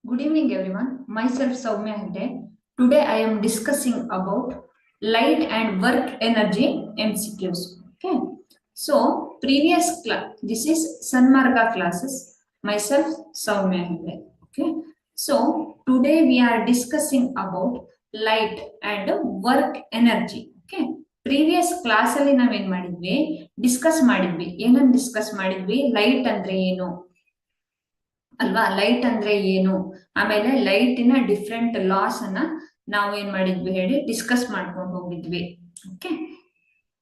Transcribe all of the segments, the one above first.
Good evening, everyone. Myself Soumya Hegde. Today I am discussing about light and work energy MCQs. Okay. So previous class, this is Sanmarga classes. Myself Soumya Hegde. Okay. So today we are discussing about light and work energy. Okay. Previous class ಅಲ್ಲಿ ನಾವೇನ್ ಮಾಡಿದ್ವಿ discuss ಮಾಡಿದ್ವಿ ಏನನ್ನ discuss ಮಾಡಿದ್ವಿ light ಅಂದ್ರೆ ಏನು ಅಲ್ವಾ light ಅಂದ್ರೆ ಏನು ಆಮೇಲೆ ಲೈಟಿನ ಡಿಫ್ರೆಂಟ್ ಲಾಸ್ ಅನ್ನ ನಾವು ಏನ್ ಮಾಡಿದ್ವಿ ಹೇಳಿ ಡಿಸ್ಕಸ್ ಮಾಡ್ಕೊಂಡು ಹೋಗಿದ್ವಿ ಓಕೆ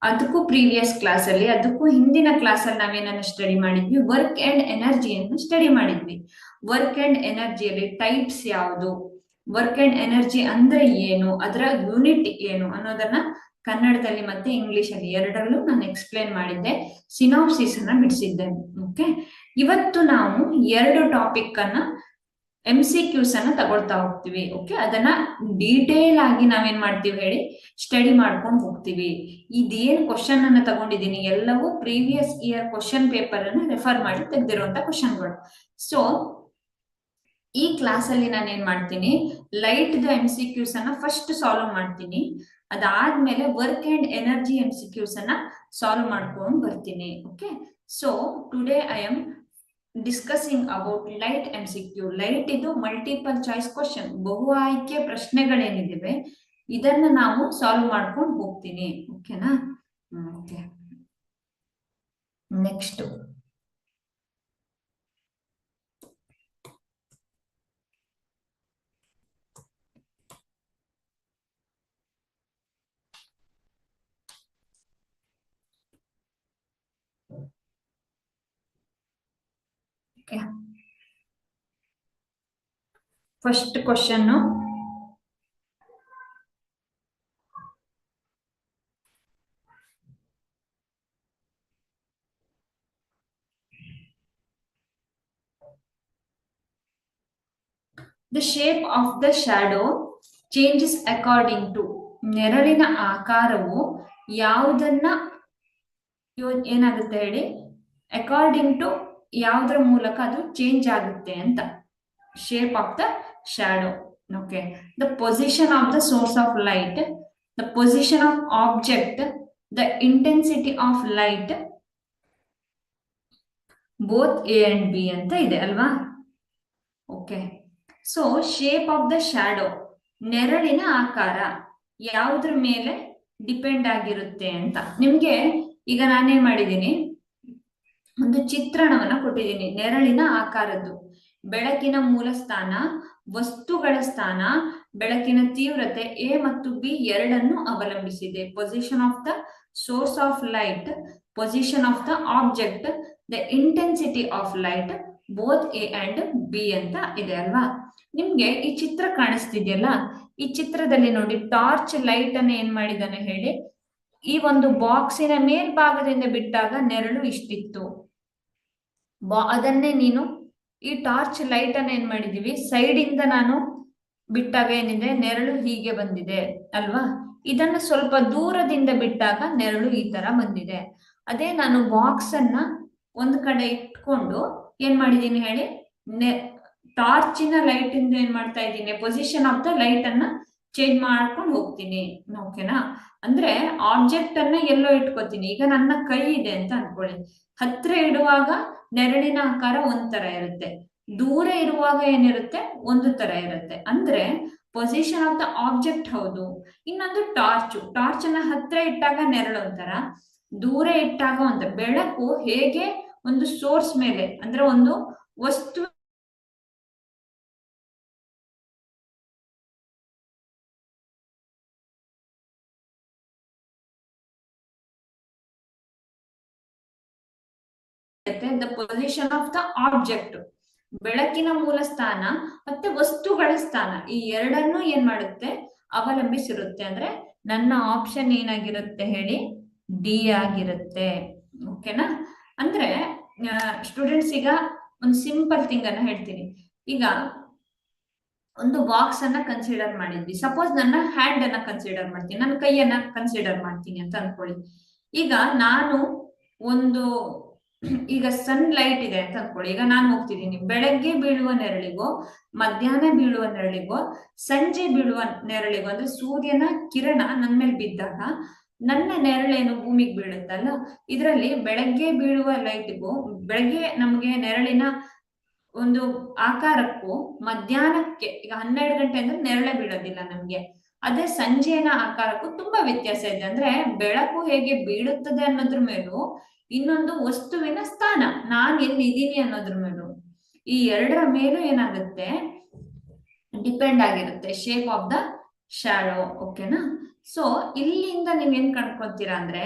ಅದಕ್ಕೂ ಪ್ರೀವಿಯಸ್ ಕ್ಲಾಸ್ ಅಲ್ಲಿ ಅದಕ್ಕೂ ಹಿಂದಿನ ಕ್ಲಾಸ್ ಅಲ್ಲಿ ನಾವೇನನ್ನ ಸ್ಟಡಿ ಮಾಡಿದ್ವಿ ವರ್ಕ್ ಅಂಡ್ ಎನರ್ಜಿಯನ್ನು ಸ್ಟಡಿ ಮಾಡಿದ್ವಿ ವರ್ಕ್ ಅಂಡ್ ಎನರ್ಜಿಯಲ್ಲಿ ಟೈಪ್ಸ್ ಯಾವುದು ವರ್ಕ್ ಅಂಡ್ ಎನರ್ಜಿ ಅಂದ್ರೆ ಏನು ಅದರ ಯೂನಿಟ್ ಏನು ಅನ್ನೋದನ್ನ ಕನ್ನಡದಲ್ಲಿ ಮತ್ತೆ ಇಂಗ್ಲಿಷ್ ಅಲ್ಲಿ ಎರಡರಲ್ಲೂ ನಾನು ಎಕ್ಸ್ಪ್ಲೇನ್ ಮಾಡಿದ್ದೆ ಸಿನಾಪ್ಸಿಸ್ ಅನ್ನ ಬಿಡಿಸಿದ್ದೆ ಓಕೆ ಇವತ್ತು ನಾವು ಎರಡು ಟಾಪಿಕ್ ಅನ್ನ MCQs ಅನ್ನ ತಗೊಳ್ತಾ ಹೋಗ್ತೀವಿ ಓಕೆ ಅದನ್ನ ಡೀಟೇಲ್ ಆಗಿ ನಾವೇನ್ ಮಾಡ್ತೀವಿ ಹೇಳಿ ಸ್ಟಡಿ ಮಾಡ್ಕೊಂಡು ಹೋಗ್ತೀವಿ ಇದೇನ್ ಕ್ವಶನ್ ಅನ್ನ ತಗೊಂಡಿದ್ದೀನಿ ಎಲ್ಲವೂ ಪ್ರೀವಿಯಸ್ ಇಯರ್ ಕ್ವಶನ್ ಪೇಪರ್ ಅನ್ನ ರೆಫರ್ ಮಾಡಿ ತೆಗೆದಿರುವಂತ ಕ್ವಶನ್ಗಳು ಸೊ ಈ ಕ್ಲಾಸ್ ಅಲ್ಲಿ ನಾನು ಏನ್ ಮಾಡ್ತೀನಿ ಲೈಟ್ ದ MCQs ಅನ್ನ ಫಸ್ಟ್ ಸಾಲ್ವ್ ಮಾಡ್ತೀನಿ ಅದಾದ್ಮೇಲೆ ವರ್ಕ್ ಅಂಡ್ ಎನರ್ಜಿ MCQs ಅನ್ನ ಸಾಲ್ವ್ ಮಾಡ್ಕೊಂಡು ಬರ್ತೀನಿ okay so today I am discussing about light MCQ light ಇದು ಮಲ್ಟಿಪಲ್ ಚಾಯ್ಸ್ ಕ್ವಶನ್ ಬಹು ಆಯ್ಕೆ ಪ್ರಶ್ನೆಗಳೇನಿದೆ ಇದನ್ನ ನಾವು ಸಾಲ್ವ್ ಮಾಡ್ಕೊಂಡು ಹೋಗ್ತೀನಿ ಓಕೆನಾ okay next first question The shape of the shadow changes according to ನೆರಳಿನ ಆಕಾರವು ಯಾವುದನ್ನ ಏನಾಗುತ್ತೆ ಹೇಳಿ ಅಕಾರ್ಡಿಂಗ್ ಟು ಯಾವುದರ ಮೂಲಕ ಅದು ಚೇಂಜ್ ಆಗುತ್ತೆ ಅಂತ shape of the shadow okay the position of the source of light the position of object the intensity of light both A and B ಅಂತ ಇದೆ ಅಲ್ವಾ okay so shape of the shadow ನೆರಳಿನ ಆಕಾರ ಯಾವುದ್ರ ಮೇಲೆ depend ಆಗಿರುತ್ತೆ ಅಂತ ನಿಮ್ಗೆ ಈಗ ನಾನೇನ್ ಮಾಡಿದ್ದೀನಿ ಒಂದು ಚಿತ್ರಣವನ್ನ ಕೊಟ್ಟಿದ್ದೀನಿ ನೆರಳಿನ ಆಕಾರದ್ದು ಬೆಳಕಿನ ಮೂಲ ಸ್ಥಾನ ವಸ್ತುಗಳ ಸ್ಥಾನ ಬೆಳಕಿನ ತೀವ್ರತೆ ಎ ಮತ್ತು ಬಿ ಎರಡನ್ನು ಅವಲಂಬಿಸಿದೆ position of the source of light position of the object the intensity of light both A and B ಅಂತ ಇದೆ ಅಲ್ವಾ ನಿಮ್ಗೆ ಈ ಚಿತ್ರ ಕಾಣಿಸ್ತಿದೆಯಲ್ಲ ಈ ಚಿತ್ರದಲ್ಲಿ ನೋಡಿ ಟಾರ್ಚ್ ಲೈಟ್ ಅನ್ನ ಏನ್ ಮಾಡಿದಾನೆ ಹೇಳಿ ಈ ಒಂದು ಬಾಕ್ಸಿನ ಮೇಲ್ಭಾಗದಿಂದ ಬಿಟ್ಟಾಗ ನೆರಳು ಇಷ್ಟಿತ್ತು ಅದನ್ನೇ ನೀನು ಈ ಟಾರ್ಚ್ ಲೈಟ್ ಅನ್ನ ಏನ್ ಮಾಡಿದೀವಿ ಸೈಡ್ ಇಂದ ನಾನು ಬಿಟ್ಟಾಗ ಏನಿದೆ ನೆರಳು ಹೀಗೆ ಬಂದಿದೆ ಅಲ್ವಾ ಇದನ್ನ ಸ್ವಲ್ಪ ದೂರದಿಂದ ಬಿಟ್ಟಾಗ ನೆರಳು ಈ ತರ ಬಂದಿದೆ ಅದೇ ನಾನು ಬಾಕ್ಸ್ ಅನ್ನ ಒಂದ್ ಕಡೆ ಇಟ್ಕೊಂಡು ಏನ್ ಮಾಡಿದೀನಿ ಹೇಳಿ ಟಾರ್ಚಿನ ಲೈಟ್ ಇಂದ ಏನ್ ಮಾಡ್ತಾ ಇದ್ದೀನಿ ಪೊಸಿಷನ್ ಆಫ್ ದ ಲೈಟ್ ಅನ್ನ ಚೇಂಜ್ ಮಾಡ್ಕೊಂಡು ಹೋಗ್ತೀನಿ ಓಕೆನಾ ಅಂದ್ರೆ ಆಬ್ಜೆಕ್ಟ್ ಅನ್ನ ಎಲ್ಲೋ ಇಟ್ಕೋತೀನಿ ಈಗ ನನ್ನ ಕೈ ಇದೆ ಅಂತ ಅನ್ಕೊಳ್ಳಿ ಹತ್ರ ಇಡುವಾಗ ನೆರಳಿನ ಆಕಾರ ಒಂದ್ ತರ ಇರುತ್ತೆ ದೂರ ಇರುವಾಗ ಏನಿರುತ್ತೆ ಒಂದು ತರ ಇರುತ್ತೆ ಅಂದ್ರೆ ಪೊಸಿಷನ್ ಆಫ್ ದ ಆಬ್ಜೆಕ್ಟ್ ಹೌದು ಇನ್ನೊಂದು ಟಾರ್ಚ್ ಅನ್ನ ಹತ್ರ ಇಟ್ಟಾಗ ನೆರಳು ಒಂಥರ ದೂರ ಇಟ್ಟಾಗ ಒಂಥರ ಬೆಳಕು ಹೇಗೆ ಒಂದು ಸೋರ್ಸ್ ಮೇಲೆ ಅಂದ್ರೆ ಒಂದು ವಸ್ತು the position of the object ಬೆಳಕಿನ ಮೂಲ ಸ್ಥಾನ ಮತ್ತೆ ವಸ್ತುಗಳ ಸ್ಥಾನ ಈ ಎರಡನ್ನೂ ಏನ್ ಮಾಡುತ್ತೆ ಅವಲಂಬಿಸಿರುತ್ತೆ ಅಂದ್ರೆ ನನ್ನ ಆಪ್ಷನ್ ಏನಾಗಿರುತ್ತೆ ಹೇಳಿ ಡಿ ಆಗಿರುತ್ತೆ ಓಕೆನಾ ಅಂದ್ರೆ ಸ್ಟೂಡೆಂಟ್ಸ್ ಈಗ ಒಂದು ಸಿಂಪಲ್ ಥಿಂಗ್ ಅನ್ನ ಹೇಳ್ತೀನಿ ಈಗ ಒಂದು ಬಾಕ್ಸ್ ಅನ್ನ ಕನ್ಸಿಡರ್ ಮಾಡಿದ್ವಿ ಸಪೋಸ್ ನನ್ನ ಹ್ಯಾಂಡ್ ಅನ್ನ ಕನ್ಸಿಡರ್ ಮಾಡ್ತೀನಿ ನನ್ನ ಕೈಯನ್ನ ಕನ್ಸಿಡರ್ ಮಾಡ್ತೀನಿ ಅಂತ ಅನ್ಕೊಳ್ಳಿ ಈಗ ನಾನು ಒಂದು ಈಗ ಸನ್ ಲೈಟ್ ಇದೆ ಅಂತ ಅನ್ಕೊಳ್ಳಿ. ಈಗ ನಾನು ಹೋಗ್ತಿದ್ದೀನಿ, ಬೆಳಗ್ಗೆ ಬೀಳುವ ನೆರಳಿಗೋ ಮಧ್ಯಾಹ್ನ ಬೀಳುವ ನೆರಳಿಗೋ ಸಂಜೆ ಬೀಳುವ ನೆರಳಿಗೋ, ಅಂದ್ರೆ ಸೂರ್ಯನ ಕಿರಣ ನನ್ನ ಮೇಲೆ ಬಿದ್ದಾಗ ನನ್ನ ನೆರಳೇನು ಭೂಮಿಗೆ ಬೀಳುತ್ತಲ್ಲ, ಇದರಲ್ಲಿ ಬೆಳಗ್ಗೆ ಬೀಳುವ ಲೈಟ್ಗೂ ಬೆಳಗ್ಗೆ ನಮಗೆ ನೆರಳಿನ ಒಂದು ಆಕಾರಕ್ಕೂ ಮಧ್ಯಾಹ್ನಕ್ಕೆ, ಈಗ 12 ಗಂಟೆ ಅಂದ್ರೆ ನೆರಳೆ ಬೀಳೋದಿಲ್ಲ ನಮ್ಗೆ, ಅದೇ ಸಂಜೆನ ಆಕಾರಕ್ಕೂ ತುಂಬಾ ವ್ಯತ್ಯಾಸ ಇದೆ. ಅಂದ್ರೆ ಬೆಳಕು ಹೇಗೆ ಬೀಳುತ್ತದೆ ಅನ್ನೋದ್ರ ಮೇಲೂ ಇನ್ನೊಂದು ವಸ್ತುವಿನ ಸ್ಥಾನ, ನಾನ್ ಎಲ್ಲಿದ್ದೀನಿ ಅನ್ನೋದ್ರ ಮೇಲೂ, ಈ ಎರಡರ ಮೇಲೂ ಏನಾಗುತ್ತೆ, ಡಿಪೆಂಡ್ ಆಗಿರುತ್ತೆ ಶೇಪ್ ಆಫ್ ದ ಶಾಡೋ. ಓಕೆನಾ? ಸೊ ಇಲ್ಲಿಂದ ನೀವೇನ್ ಕಂಡ್ಕೊತೀರಾ ಅಂದ್ರೆ,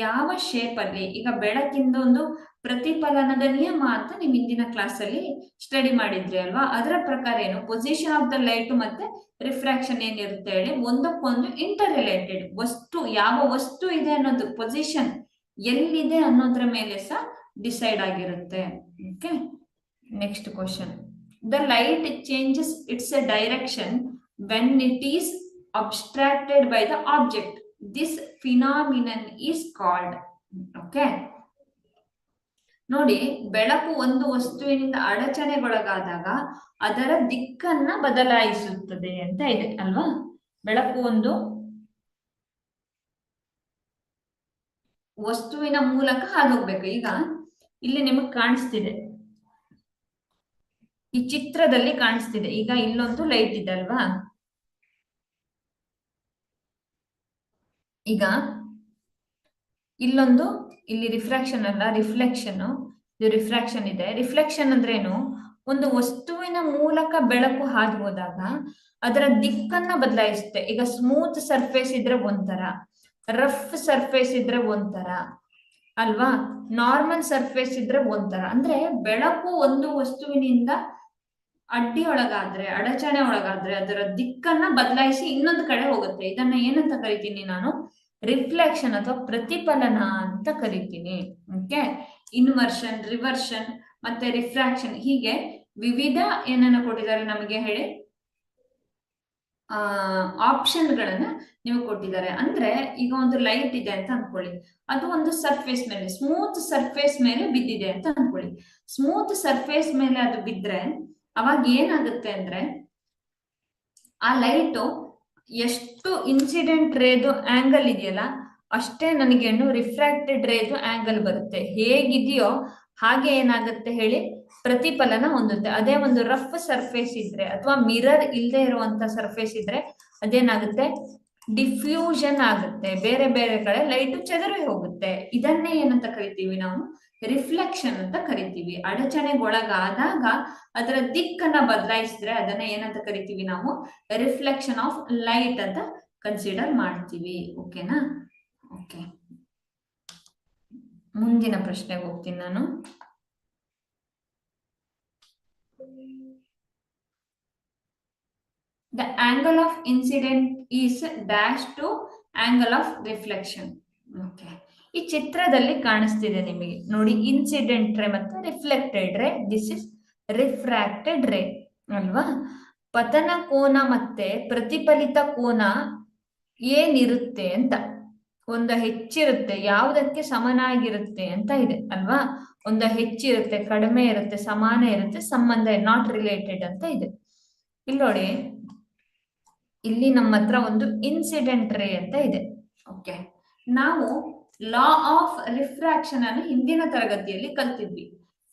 ಯಾವ ಶೇಪ್ ಅಲ್ಲಿ, ಈಗ ಬೆಳಕಿಂದ ಒಂದು ಪ್ರತಿಫಲನದ ನಿಯಮ ಅಂತ ನೀವು ಹಿಂದಿನ ಕ್ಲಾಸ್ ಅಲ್ಲಿ ಸ್ಟಡಿ ಮಾಡಿದ್ರಿ ಅಲ್ವಾ, ಅದರ ಪ್ರಕಾರ ಏನು, ಪೊಸಿಷನ್ ಆಫ್ ದ ಲೈಟ್ ಮತ್ತೆ ರಿಫ್ರಾಕ್ಷನ್ ಏನಿರುತ್ತೆ ಹೇಳಿ, ಒಂದಕ್ಕೊಂದು ಇಂಟರ್ ರಿಲೇಟೆಡ್. ವಸ್ತು, ಯಾವ ವಸ್ತು ಇದೆ ಅನ್ನೋದು, ಪೊಸಿಷನ್ ಎಲ್ಲಿದೆ ಅನ್ನೋದ್ರ ಮೇಲೆ ಸಹ ಡಿಸೈಡ್ ಆಗಿರುತ್ತೆ. Okay, next question. The light changes its direction when it is abstracted by the object. This phenomenon is called. Okay. ನೋಡಿ, ಬೆಳಕು ಒಂದು ವಸ್ತುವಿನಿಂದ ಅಡಚಣೆಗೊಳಗಾದಾಗ ಅದರ ದಿಕ್ಕನ್ನ ಬದಲಾಯಿಸುತ್ತದೆ ಅಂತ ಇದೆ ಅಲ್ವಾ. ಬೆಳಕು ಒಂದು ವಸ್ತುವಿನ ಮೂಲಕ ಹಾದೋಗ್ಬೇಕು. ಈಗ ಇಲ್ಲಿ ನಿಮಗೆ ಕಾಣಿಸ್ತಿದೆ, ಈ ಚಿತ್ರದಲ್ಲಿ ಕಾಣಿಸ್ತಿದೆ. ಈಗ ಇಲ್ಲೊಂದು ಲೈಟ್ ಇದೆ ಅಲ್ವಾ, ಈಗ ಇಲ್ಲೊಂದು, ಇಲ್ಲಿ ರಿಫ್ರಾಕ್ಷನ್ ಅಲ್ಲ ರಿಫ್ಲೆಕ್ಷನ್, ಇದು ರಿಫ್ರಾಕ್ಷನ್ ಇದೆ. ರಿಫ್ಲೆಕ್ಷನ್ ಅಂದ್ರೆ ಏನು, ಒಂದು ವಸ್ತುವಿನ ಮೂಲಕ ಬೆಳಕು ಹಾದು ಹೋದಾಗ ಅದರ ದಿಕ್ಕನ್ನ ಬದಲಾಯಿಸುತ್ತೆ. ಈಗ ಸ್ಮೂತ್ ಸರ್ಫೇಸ್ ಇದ್ರೆ ಒಂಥರ, ರಫ್ ಸರ್ಫೇಸ್ ಇದ್ರೆ ಒಂಥರ ಅಲ್ವಾ, ನಾರ್ಮಲ್ ಸರ್ಫೇಸ್ ಇದ್ರೆ ಒಂಥರ. ಅಂದ್ರೆ ಬೆಳಕು ಒಂದು ವಸ್ತುವಿನಿಂದ ಅಡ್ಡಿ ಒಳಗಾದ್ರೆ, ಅಡಚಣೆ ಒಳಗಾದ್ರೆ ಅದರ ದಿಕ್ಕನ್ನ ಬದಲಾಯಿಸಿ ಇನ್ನೊಂದು ಕಡೆ ಹೋಗುತ್ತೆ. ಇದನ್ನ ಏನಂತ ಕರಿತೀನಿ ನಾನು, ರಿಫ್ಲೆಕ್ಷನ್ ಅಥವಾ ಪ್ರತಿಫಲನ ಅಂತ ಕರಿತೀನಿ. ಓಕೆ, ಇನ್ವರ್ಷನ್, ರಿವರ್ಷನ್ ಮತ್ತೆ ರಿಫ್ರಾಕ್ಷನ್, ಹೀಗೆ ವಿವಿಧ ಏನನ್ನ ಕೊಟ್ಟಿದ್ದಾರೆ ನಮಗೆ ಹೇಳಿ, ಆಪ್ಷನ್ಗಳನ್ನ ನೀವು ಕೊಟ್ಟಿದ್ದಾರೆ. ಅಂದ್ರೆ ಈಗ ಒಂದು ಲೈಟ್ ಇದೆ ಅಂತ ಅನ್ಕೊಳ್ಳಿ, ಅದು ಒಂದು ಸರ್ಫೇಸ್ ಮೇಲೆ, ಸ್ಮೂತ್ ಸರ್ಫೇಸ್ ಮೇಲೆ ಬಿದ್ದಿದೆ ಅಂತ ಅನ್ಕೊಳ್ಳಿ. ಸ್ಮೂತ್ ಸರ್ಫೇಸ್ ಮೇಲೆ ಅದು ಬಿದ್ರೆ ಅವಾಗ ಏನಾಗುತ್ತೆ ಅಂದ್ರೆ, ಆ ಲೈಟು ಎಷ್ಟು ಇನ್ಸಿಡೆಂಟ್ ರೇದು ಆಂಗಲ್ ಇದೆಯಲ್ಲ ಅಷ್ಟೇ ನನಗೆ ರಿಫ್ರಾಕ್ಟೆಡ್ ರೇದು ಆಂಗಲ್ ಬರುತ್ತೆ. ಹೇಗಿದೆಯೋ ಹಾಗೆ ಏನಾಗುತ್ತೆ ಹೇಳಿ, ಪ್ರತಿಫಲನ ಹೊಂದುತ್ತೆ. ಅದೇ ಒಂದು ರಫ್ ಸರ್ಫೇಸ್ ಇದ್ರೆ ಅಥವಾ ಮಿರರ್ ಇಲ್ಲದೆ ಇರುವಂತ ಸರ್ಫೇಸ್ ಇದ್ರೆ ಅದೇನಾಗುತ್ತೆ, ಡಿಫ್ಯೂಷನ್ ಆಗುತ್ತೆ, ಬೇರೆ ಬೇರೆ ಕಡೆ ಲೈಟ್ ಚೆದರಿ ಹೋಗುತ್ತೆ. ಇದನ್ನೇ ಏನಂತ ಕರಿತೀವಿ ನಾವು, ರಿಫ್ಲೆಕ್ಷನ್ ಅಂತ ಕರಿತೀವಿ. ಅಡಚಣೆಗೊಳಗಾದಾಗ ಅದರ ದಿಕ್ಕನ್ನ ಬದಲಾಯಿಸಿದ್ರೆ ಅದನ್ನ ಏನಂತ ಕರಿತೀವಿ ನಾವು, ರಿಫ್ಲೆಕ್ಷನ್ ಆಫ್ ಲೈಟ್ ಅಂತ ಕನ್ಸಿಡರ್ ಮಾಡ್ತೀವಿ. ಓಕೆನಾ? ಓಕೆ, ಮುಂದಿನ ಪ್ರಶ್ನೆಗೆ ಹೋಗ್ತೀನಿ ನಾನು. The angle of incident is dash to angle of reflection. Okay. ಈ ಚಿತ್ರದಲ್ಲಿ ಕಾಣಿಸ್ತಿದೆ ನಿಮಗೆ ನೋಡಿ, ಇನ್ಸಿಡೆಂಟ್ ರೇ ಮತ್ತೆ ರಿಫ್ಲೆಕ್ಟೆಡ್ ರೇ, ದಿಸ್ ಇಸ್ ರಿಫ್ರಾಕ್ಟೆಡ್ ರೇ ಅಲ್ವಾ. ಪತನ ಕೋನ ಮತ್ತೆ ಪ್ರತಿಫಲಿತ ಕೋನ ಏನಿರುತ್ತೆ ಅಂತ, ಒಂದು ಹೆಚ್ಚಿರುತ್ತೆ, ಯಾವುದಕ್ಕೆ ಸಮನಾಗಿರುತ್ತೆ ಅಂತ ಇದೆ ಅಲ್ವಾ. ಒಂದು ಹೆಚ್ಚಿರುತ್ತೆ, ಕಡಿಮೆ ಇರುತ್ತೆ, ಸಮಾನ ಇರುತ್ತೆ, ಸಂಬಂಧ ನಾಟ್ ರಿಲೇಟೆಡ್ ಅಂತ ಇದೆ. ಇಲ್ಲಿ ನೋಡಿ, ಇಲ್ಲಿ ನಮ್ಮ ಹತ್ರ ಒಂದು ಇನ್ಸಿಡೆಂಟ್ ರೇ ಅಂತ ಇದೆ. ಓಕೆ, ನಾವು ಲಾ ಆಫ್ ರಿಫ್ರಾಕ್ಷನ್ ಅನ್ನು ಹಿಂದಿನ ತರಗತಿಯಲ್ಲಿ ಕಲ್ತಿದ್ವಿ.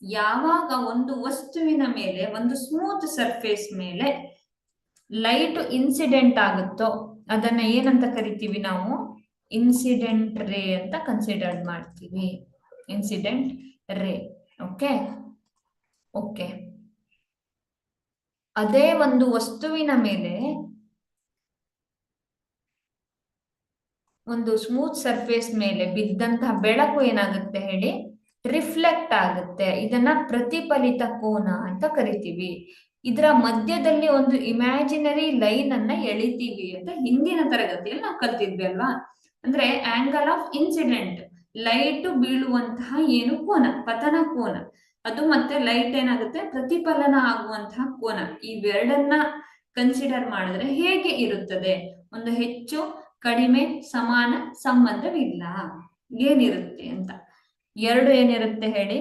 ಯಾವಾಗ ಒಂದು ವಸ್ತುವಿನ ಮೇಲೆ, ಒಂದು ಸ್ಮೂತ್ ಸರ್ಫೇಸ್ ಮೇಲೆ ಲೈಟ್ ಇನ್ಸಿಡೆಂಟ್ ಆಗುತ್ತೋ ಅದನ್ನ ಏನಂತ ಕರಿತೀವಿ ನಾವು, ಇನ್ಸಿಡೆಂಟ್ ರೇ ಅಂತ ಕನ್ಸಿಡರ್ ಮಾಡ್ತೀವಿ. ಇನ್ಸಿಡೆಂಟ್ ರೇ. ಓಕೆ ಓಕೆ, ಅದೇ ಒಂದು ವಸ್ತುವಿನ ಮೇಲೆ, ಒಂದು ಸ್ಮೂತ್ ಸರ್ಫೇಸ್ ಮೇಲೆ ಬಿದ್ದಂತಹ ಬೆಳಕು ಏನಾಗುತ್ತೆ ಹೇಳಿ, ರಿಫ್ಲೆಕ್ಟ್ ಆಗುತ್ತೆ. ಇದನ್ನ ಪ್ರತಿಫಲಿತ ಕೋನ ಅಂತ ಕರಿತೀವಿ. ಇದರ ಮಧ್ಯದಲ್ಲಿ ಒಂದು ಇಮ್ಯಾಜಿನರಿ ಲೈನ್ ಅನ್ನ ಎಳಿತೀವಿ ಅಂತ ಹಿಂದಿನ ತರಗತಿಯಲ್ಲಿ ನಾವು ಕಲ್ತಿದ್ವಿ ಅಲ್ವಾ. ಅಂದ್ರೆ ಆಂಗಲ್ ಆಫ್ ಇನ್ಸಿಡೆಂಟ್, ಲೈಟ್ ಬೀಳುವಂತಹ ಏನು ಕೋನ, ಪತನ ಕೋನ, ಅದು ಮತ್ತೆ ಲೈಟ್ ಏನಾಗುತ್ತೆ, ಪ್ರತಿಫಲನ ಆಗುವಂತಹ ಕೋನ. ಇವೆರಡನ್ನ ಕನ್ಸಿಡರ್ ಮಾಡಿದ್ರೆ ಹೇಗೆ ಇರುತ್ತದೆ, ಒಂದು ಹೆಚ್ಚು ಕಡಿಮೆ ಸಮಾನ ಸಂಬಂಧವಿಲ್ಲ, ಏನಿರುತ್ತೆ ಅಂತ. ಎರಡು ಏನಿರುತ್ತೆ ಹೇಳಿ,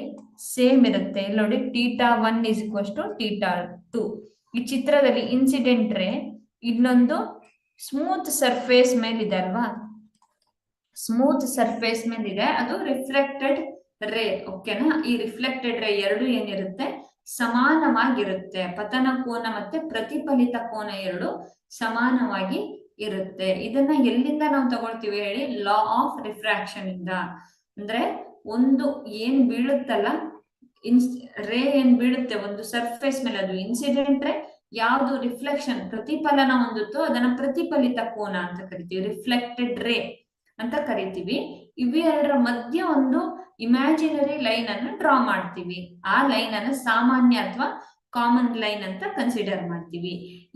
ಸೇಮ್ ಇರುತ್ತೆ. ಇಲ್ಲಿ ನೋಡಿ θ1 ಇಸ್ ಈಕ್ವಲ್ಸ್ ಟು θ2. ಈ ಚಿತ್ರದಲ್ಲಿ ಇನ್ಸಿಡೆಂಟ್ ರೇ ಇನ್ನೊಂದು ಸ್ಮೂತ್ ಸರ್ಫೇಸ್ ಮೇಲಿದೆ ಅಲ್ವಾ, ಸ್ಮೂತ್ ಸರ್ಫೇಸ್ ಮೇಲಿದೆ, ಅದು ರಿಫ್ಲೆಕ್ಟೆಡ್ ರೇ. ಓಕೆನಾ, ಈ ರಿಫ್ಲೆಕ್ಟೆಡ್ ರೇ ಎರಡು ಏನಿರುತ್ತೆ ಸಮಾನವಾಗಿರುತ್ತೆ. ಪತನ ಕೋನ ಮತ್ತೆ ಪ್ರತಿಫಲಿತ ಕೋನ ಎರಡು ಸಮಾನವಾಗಿ ಇರುತ್ತೆ. ಇದನ್ನ ಎಲ್ಲಿಂದ ನಾವು ತಗೊಳ್ತೀವಿ ಹೇಳಿ, ಲಾ ಆಫ್ ರಿಫ್ರಾಕ್ಷನ್ ಇಂದ. ಅಂದ್ರೆ ಒಂದು ಏನ್ ಬೀಳುತ್ತಲ್ಲ, ರೇ ಏನ್ ಬೀಳುತ್ತೆ ಒಂದು ಸರ್ಫೇಸ್ ಮೇಲೆ, ಅದು ಇನ್ಸಿಡೆಂಟ್ ರೇ. ಯಾವುದು ರಿಫ್ಲೆಕ್ಷನ್ ಪ್ರತಿಫಲನ ಹೊಂದುತ್ತೋ ಅದನ್ನ ಪ್ರತಿಫಲಿತ ಕೋನ ಅಂತ ಕರಿತೀವಿ, ರಿಫ್ಲೆಕ್ಟೆಡ್ ರೇ ಅಂತ ಕರಿತೀವಿ. ಇವೆರಡರ ಮಧ್ಯೆ ಒಂದು ಇಮ್ಯಾಜಿನರಿ ಲೈನ್ ಅನ್ನು ಡ್ರಾ ಮಾಡ್ತೀವಿ. ಆ ಲೈನ್ ಅನ್ನು ಸಾಮಾನ್ಯ ಅಥವಾ ಕಾಮನ್ ಲೈನ್ ಅಂತ ಕನ್ಸಿಡರ್ ಮಾಡ್ತೀವಿ.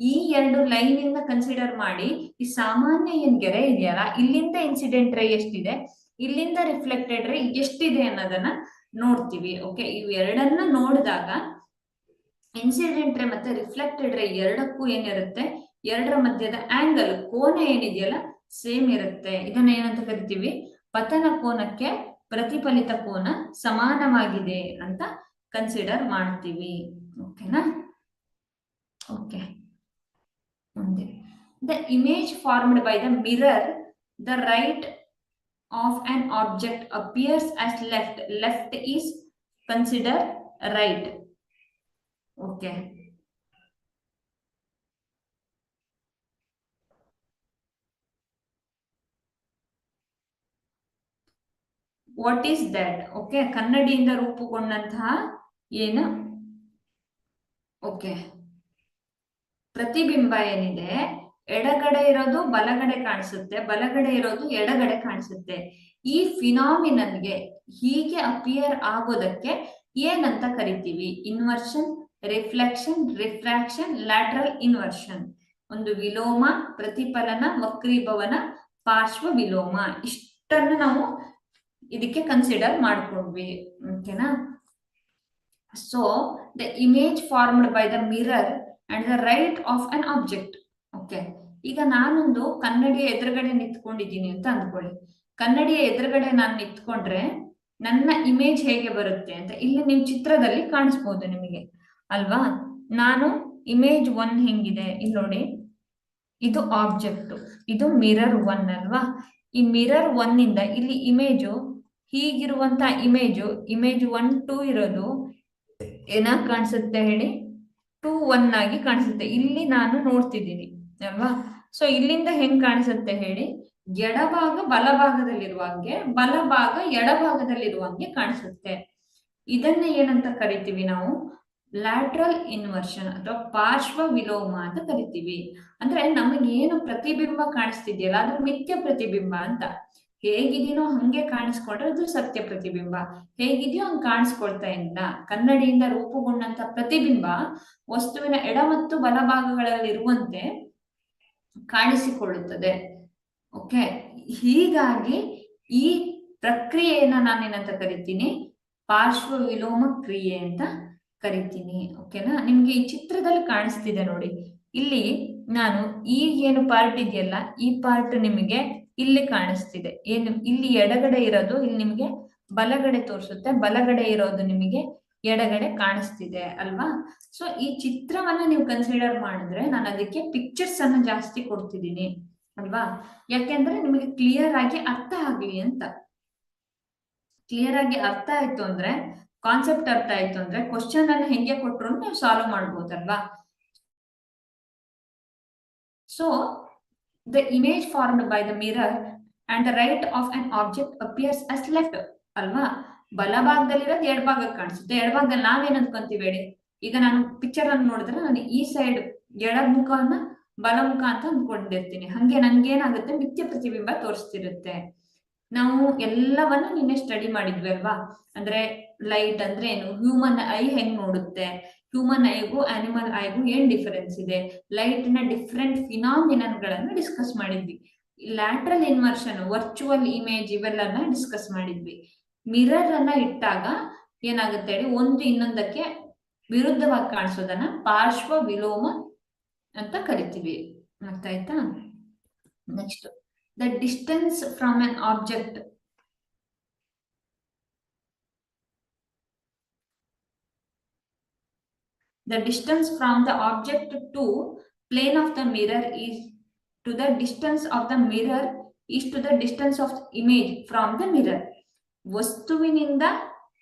ಈ ಎರಡು ಲೈನ್ ಇಂದ ಕನ್ಸಿಡರ್ ಮಾಡಿ ಈ ಸಾಮಾನ್ಯ ಏನ್ ಗೆರೆ ಇದೆಯಲ್ಲ, ಇಲ್ಲಿಂದ ಇನ್ಸಿಡೆಂಟ್ ರೇ ಎಷ್ಟಿದೆ, ಇಲ್ಲಿಂದ ರಿಫ್ಲೆಕ್ಟೆಡ್ ರೇ ಎಷ್ಟಿದೆ ಅನ್ನೋದನ್ನ ನೋಡ್ತೀವಿ. ಓಕೆ, ಇವೆರಡನ್ನ ನೋಡಿದಾಗ ಇನ್ಸಿಡೆಂಟ್ ರೇ ಮತ್ತೆ ರಿಫ್ಲೆಕ್ಟೆಡ್ ರೇ ಎರಡಕ್ಕೂ ಏನಿರುತ್ತೆ, ಎರಡರ ಮಧ್ಯದ ಆಂಗಲ್ ಕೋನ ಏನಿದೆಯಲ್ಲ ಸೇಮ್ ಇರುತ್ತೆ. ಇದನ್ನ ಏನಂತ ಕರಿತೀವಿ, ಪತನ ಕೋನಕ್ಕೆ ಪ್ರತಿಫಲಿತ ಕೋನ ಸಮಾನವಾಗಿದೆ ಅಂತ ಕನ್ಸಿಡರ್ ಮಾಡ್ತೀವಿ. ಓಕೆನಾ? ಓಕೆ, ಮುಂದೆ the image formed by the mirror, the right of an object appears as left. Left is considered right. Okay. What is that? Okay, ಕನ್ನಡಿಯಿಂದ ರೂಪುಗೊಂಡಂತಹ ಏನು, ಓಕೆ, ಪ್ರತಿಬಿಂಬ ಏನಿದೆ, ಎಡಗಡೆ ಇರೋದು ಬಲಗಡೆ ಕಾಣಿಸುತ್ತೆ, ಬಲಗಡೆ ಇರೋದು ಎಡಗಡೆ ಕಾಣಿಸುತ್ತೆ. ಈ ಫಿನಾಮಿನನ್ಗೆ ಹೀಗೆ ಅಪಿಯರ್ ಆಗೋದಕ್ಕೆ ಏನಂತ ಕರಿತೀವಿ? Inversion, reflection, refraction, lateral inversion. ಒಂದು ವಿಲೋಮ, ಪ್ರತಿಫಲನ, ವಕ್ರೀಭವನ, ಪಾರ್ಶ್ವ ವಿಲೋಮ. ಇಷ್ಟನ್ನು ನಾವು ಇದಕ್ಕೆ ಕನ್ಸಿಡರ್ ಮಾಡ್ಕೊಂಡ್ವಿ. ಓಕೆನಾ? So the image formed by the mirror and the right of an object. Okay, ಈಗ ನಾನೊಂದು ಕನ್ನಡಿಯ ಎದುರುಗಡೆ ನಿಂತ್ಕೊಂಡಿದ್ದೀನಿ ಅಂತ ಅಂದ್ಕೊಳ್ಳಿ. ಕನ್ನಡಿಯ ಎದುರುಗಡೆ ನಾನು ನಿಂತ್ಕೊಂಡ್ರೆ ನನ್ನ ಇಮೇಜ್ ಹೇಗೆ ಬರುತ್ತೆ ಅಂತ ಇಲ್ಲಿ ನೀವು ಚಿತ್ರದಲ್ಲಿ ಕಾಣಿಸ್ಬೋದು ನಿಮಗೆ ಅಲ್ವಾ. ನಾನು ಇಮೇಜ್ 1 ಹೆಂಗಿದೆ ಇಲ್ಲಿ ನೋಡಿ, ಇದು ಆಬ್ಜೆಕ್ಟ್, ಇದು ಮಿರರ್ 1 ಅಲ್ವಾ. ಈ ಮಿರರ್ 1 ಇಂದ ಇಲ್ಲಿ ಇಮೇಜು ಹೀಗಿರುವಂತ ಇಮೇಜ್ 1, 2 ಇರೋದು ಏನಾಗಿ ಕಾಣಿಸುತ್ತೆ ಹೇಳಿ, 2, 1 ಆಗಿ ಕಾಣಿಸುತ್ತೆ. ಇಲ್ಲಿ ನಾನು ನೋಡ್ತಿದ್ದೀನಿ ಅಲ್ವಾ. ಸೊ ಇಲ್ಲಿಂದ ಹೆಂಗ್ ಕಾಣಿಸುತ್ತೆ ಹೇಳಿ, ಎಡಭಾಗ ಬಲಭಾಗದಲ್ಲಿರುವಂಗೆ, ಬಲಭಾಗ ಎಡಭಾಗದಲ್ಲಿರುವಂಗೆ ಕಾಣಿಸುತ್ತೆ. ಇದನ್ನ ಏನಂತ ಕರಿತೀವಿ ನಾವು? ಲ್ಯಾಟ್ರಲ್ ಇನ್ವರ್ಷನ್ ಅಥವಾ ಪಾರ್ಶ್ವ ವಿಲೋಮ ಅಂತ ಕರಿತೀವಿ. ಅಂದ್ರೆ ನಮಗೇನು ಪ್ರತಿಬಿಂಬ ಕಾಣಿಸ್ತಿದೆಯಲ್ಲ ಅದು ಮಿಥ್ಯ ಪ್ರತಿಬಿಂಬ ಅಂತ. ಹೇಗಿದೀನೋ ಹಂಗೆ ಕಾಣಿಸ್ಕೊಂಡ್ರೆ ಅದು ಸತ್ಯ ಪ್ರತಿಬಿಂಬ. ಹೇಗಿದೆಯೋ ಹಂಗೆ ಕಾಣಿಸ್ಕೊಳ್ತಾ ಇಲ್ಲ. ಕನ್ನಡಿಯಿಂದ ರೂಪುಗೊಂಡಂತ ಪ್ರತಿಬಿಂಬ ವಸ್ತುವಿನ ಎಡ ಮತ್ತು ಬಲಭಾಗಗಳಲ್ಲಿರುವಂತೆ ಕಾಣಿಸಿಕೊಳ್ಳುತ್ತದೆ. ಓಕೆ, ಹೀಗಾಗಿ ಈ ಪ್ರಕ್ರಿಯೆಯನ್ನ ನಾನೇನಂತ ಕರಿತೀನಿ? ಪಾರ್ಶ್ವ ವಿಲೋಮ ಕ್ರಿಯೆ ಅಂತ ಕರಿತೀನಿ. ಓಕೆನಾ? ನಿಮ್ಗೆ ಈ ಚಿತ್ರದಲ್ಲಿ ಕಾಣಿಸ್ತಿದೆ ನೋಡಿ, ಇಲ್ಲಿ ನಾನು ಈ ಏನು ಪಾರ್ಟ್ ಇದೆಯಲ್ಲ, ಈ ಪಾರ್ಟ್ ನಿಮಗೆ ಇಲ್ಲಿ ಕಾಣಿಸ್ತಿದೆ. ಏನು ಇಲ್ಲಿ ಎಡಗಡೆ ಇರೋದು ಇಲ್ಲಿ ನಿಮಗೆ ಬಲಗಡೆ ತೋರಿಸುತ್ತೆ, ಬಲಗಡೆ ಇರೋದು ನಿಮಗೆ ಎಡಗಡೆ ಕಾಣಿಸ್ತಿದೆ ಅಲ್ವಾ. ಸೊ ಈ ಚಿತ್ರವನ್ನ ನೀವು ಕನ್ಸಿಡರ್ ಮಾಡಿದ್ರೆ ನಾನು ಅದಕ್ಕೆ ಪಿಕ್ಚರ್ಸ್ ಅನ್ನ ಜಾಸ್ತಿ ಕೊಡ್ತಿದ್ದೀನಿ ಅಲ್ವಾ. ಯಾಕೆಂದ್ರೆ ನಿಮಗೆ ಕ್ಲಿಯರ್ ಆಗಿ ಅರ್ಥ ಆಗ್ಲಿ ಅಂತ. ಕ್ಲಿಯರ್ ಆಗಿ ಅರ್ಥ ಆಯ್ತು ಅಂದ್ರೆ, ಕಾನ್ಸೆಪ್ಟ್ ಅರ್ಥ ಆಯ್ತು ಅಂದ್ರೆ ಕ್ವಶನ್ ಅನ್ನ ಹೆಂಗೆ ಕೊಟ್ರು ನೀವು ಸಾಲ್ವ್ ಮಾಡ್ಬೋದಲ್ವಾ. So the image formed by the mirror and the right of an object appears as left ಅಲ್ವಾ. ಬಲಭಾಗದಲ್ಲಿರೋದು ಎಡಭಾಗಕ್ಕೆ ಕಾಣಿಸುತ್ತೆ, ಎಡಭಾಗದಲ್ಲಿ ನಾವೇನ್ ಅಂದ್ಕೊಂತೀವಿ ಹೇಳಿ. ಈಗ ನಾನು ಪಿಕ್ಚರ್ ಅನ್ನು ನೋಡಿದ್ರೆ ನಾನು ಈ ಸೈಡ್ ಎಡ ಮುಖವನ್ನ ಬಲಮುಖ ಅಂತ ಅಂದ್ಕೊಂಡಿರ್ತೀನಿ. ಹಂಗೆ ನನ್ಗೇನಾಗುತ್ತೆ, ಮಿಥ್ಯ ಪ್ರತಿಬಿಂಬ ತೋರಿಸ್ತಿರುತ್ತೆ. ನಾವು ಎಲ್ಲವನ್ನ ನಿನ್ನೆ ಸ್ಟಡಿ ಮಾಡಿದ್ವಿ ಅಲ್ವಾ. ಅಂದ್ರೆ ಲೈಟ್ ಅಂದ್ರೆ ಏನು, ಹ್ಯೂಮನ್ ಐ ಹೆಂಗ್ ನೋಡುತ್ತೆ, ಹ್ಯೂಮನ್ ಐಗೂ ಅನಿಮಲ್ ಐಗೂ ಏನ್ ಡಿಫರೆನ್ಸ್ ಇದೆ, ಲೈಟ್ ನ ಡಿಫ್ರೆಂಟ್ ಫಿನಾಮಿನನ್ ಗಳನ್ನ ಡಿಸ್ಕಸ್ ಮಾಡಿದ್ವಿ. ಲ್ಯಾಟ್ರಲ್ ಇನ್ವರ್ಷನ್, ವರ್ಚುವಲ್ ಇಮೇಜ್ ಇವೆಲ್ಲನ ಡಿಸ್ಕಸ್ ಮಾಡಿದ್ವಿ. ಮಿರರ್ ಅನ್ನ ಇಟ್ಟಾಗ ಏನಾಗುತ್ತೆ ಹೇಳಿ, ಒಂದು ಇನ್ನೊಂದಕ್ಕೆ ವಿರುದ್ಧವಾಗಿ ಕಾಣಿಸೋದನ್ನ ಪಾರ್ಶ್ವ ವಿಲೋಮ ಅಂತ ಕರಿತೀವಿ. ಅರ್ಥ ಆಯ್ತಾ? Next, the distance from an object The distance from the object to plane of the mirror is to the distance of the mirror is to the distance of image from the mirror. ವಸ್ತುವಿನಿಂದ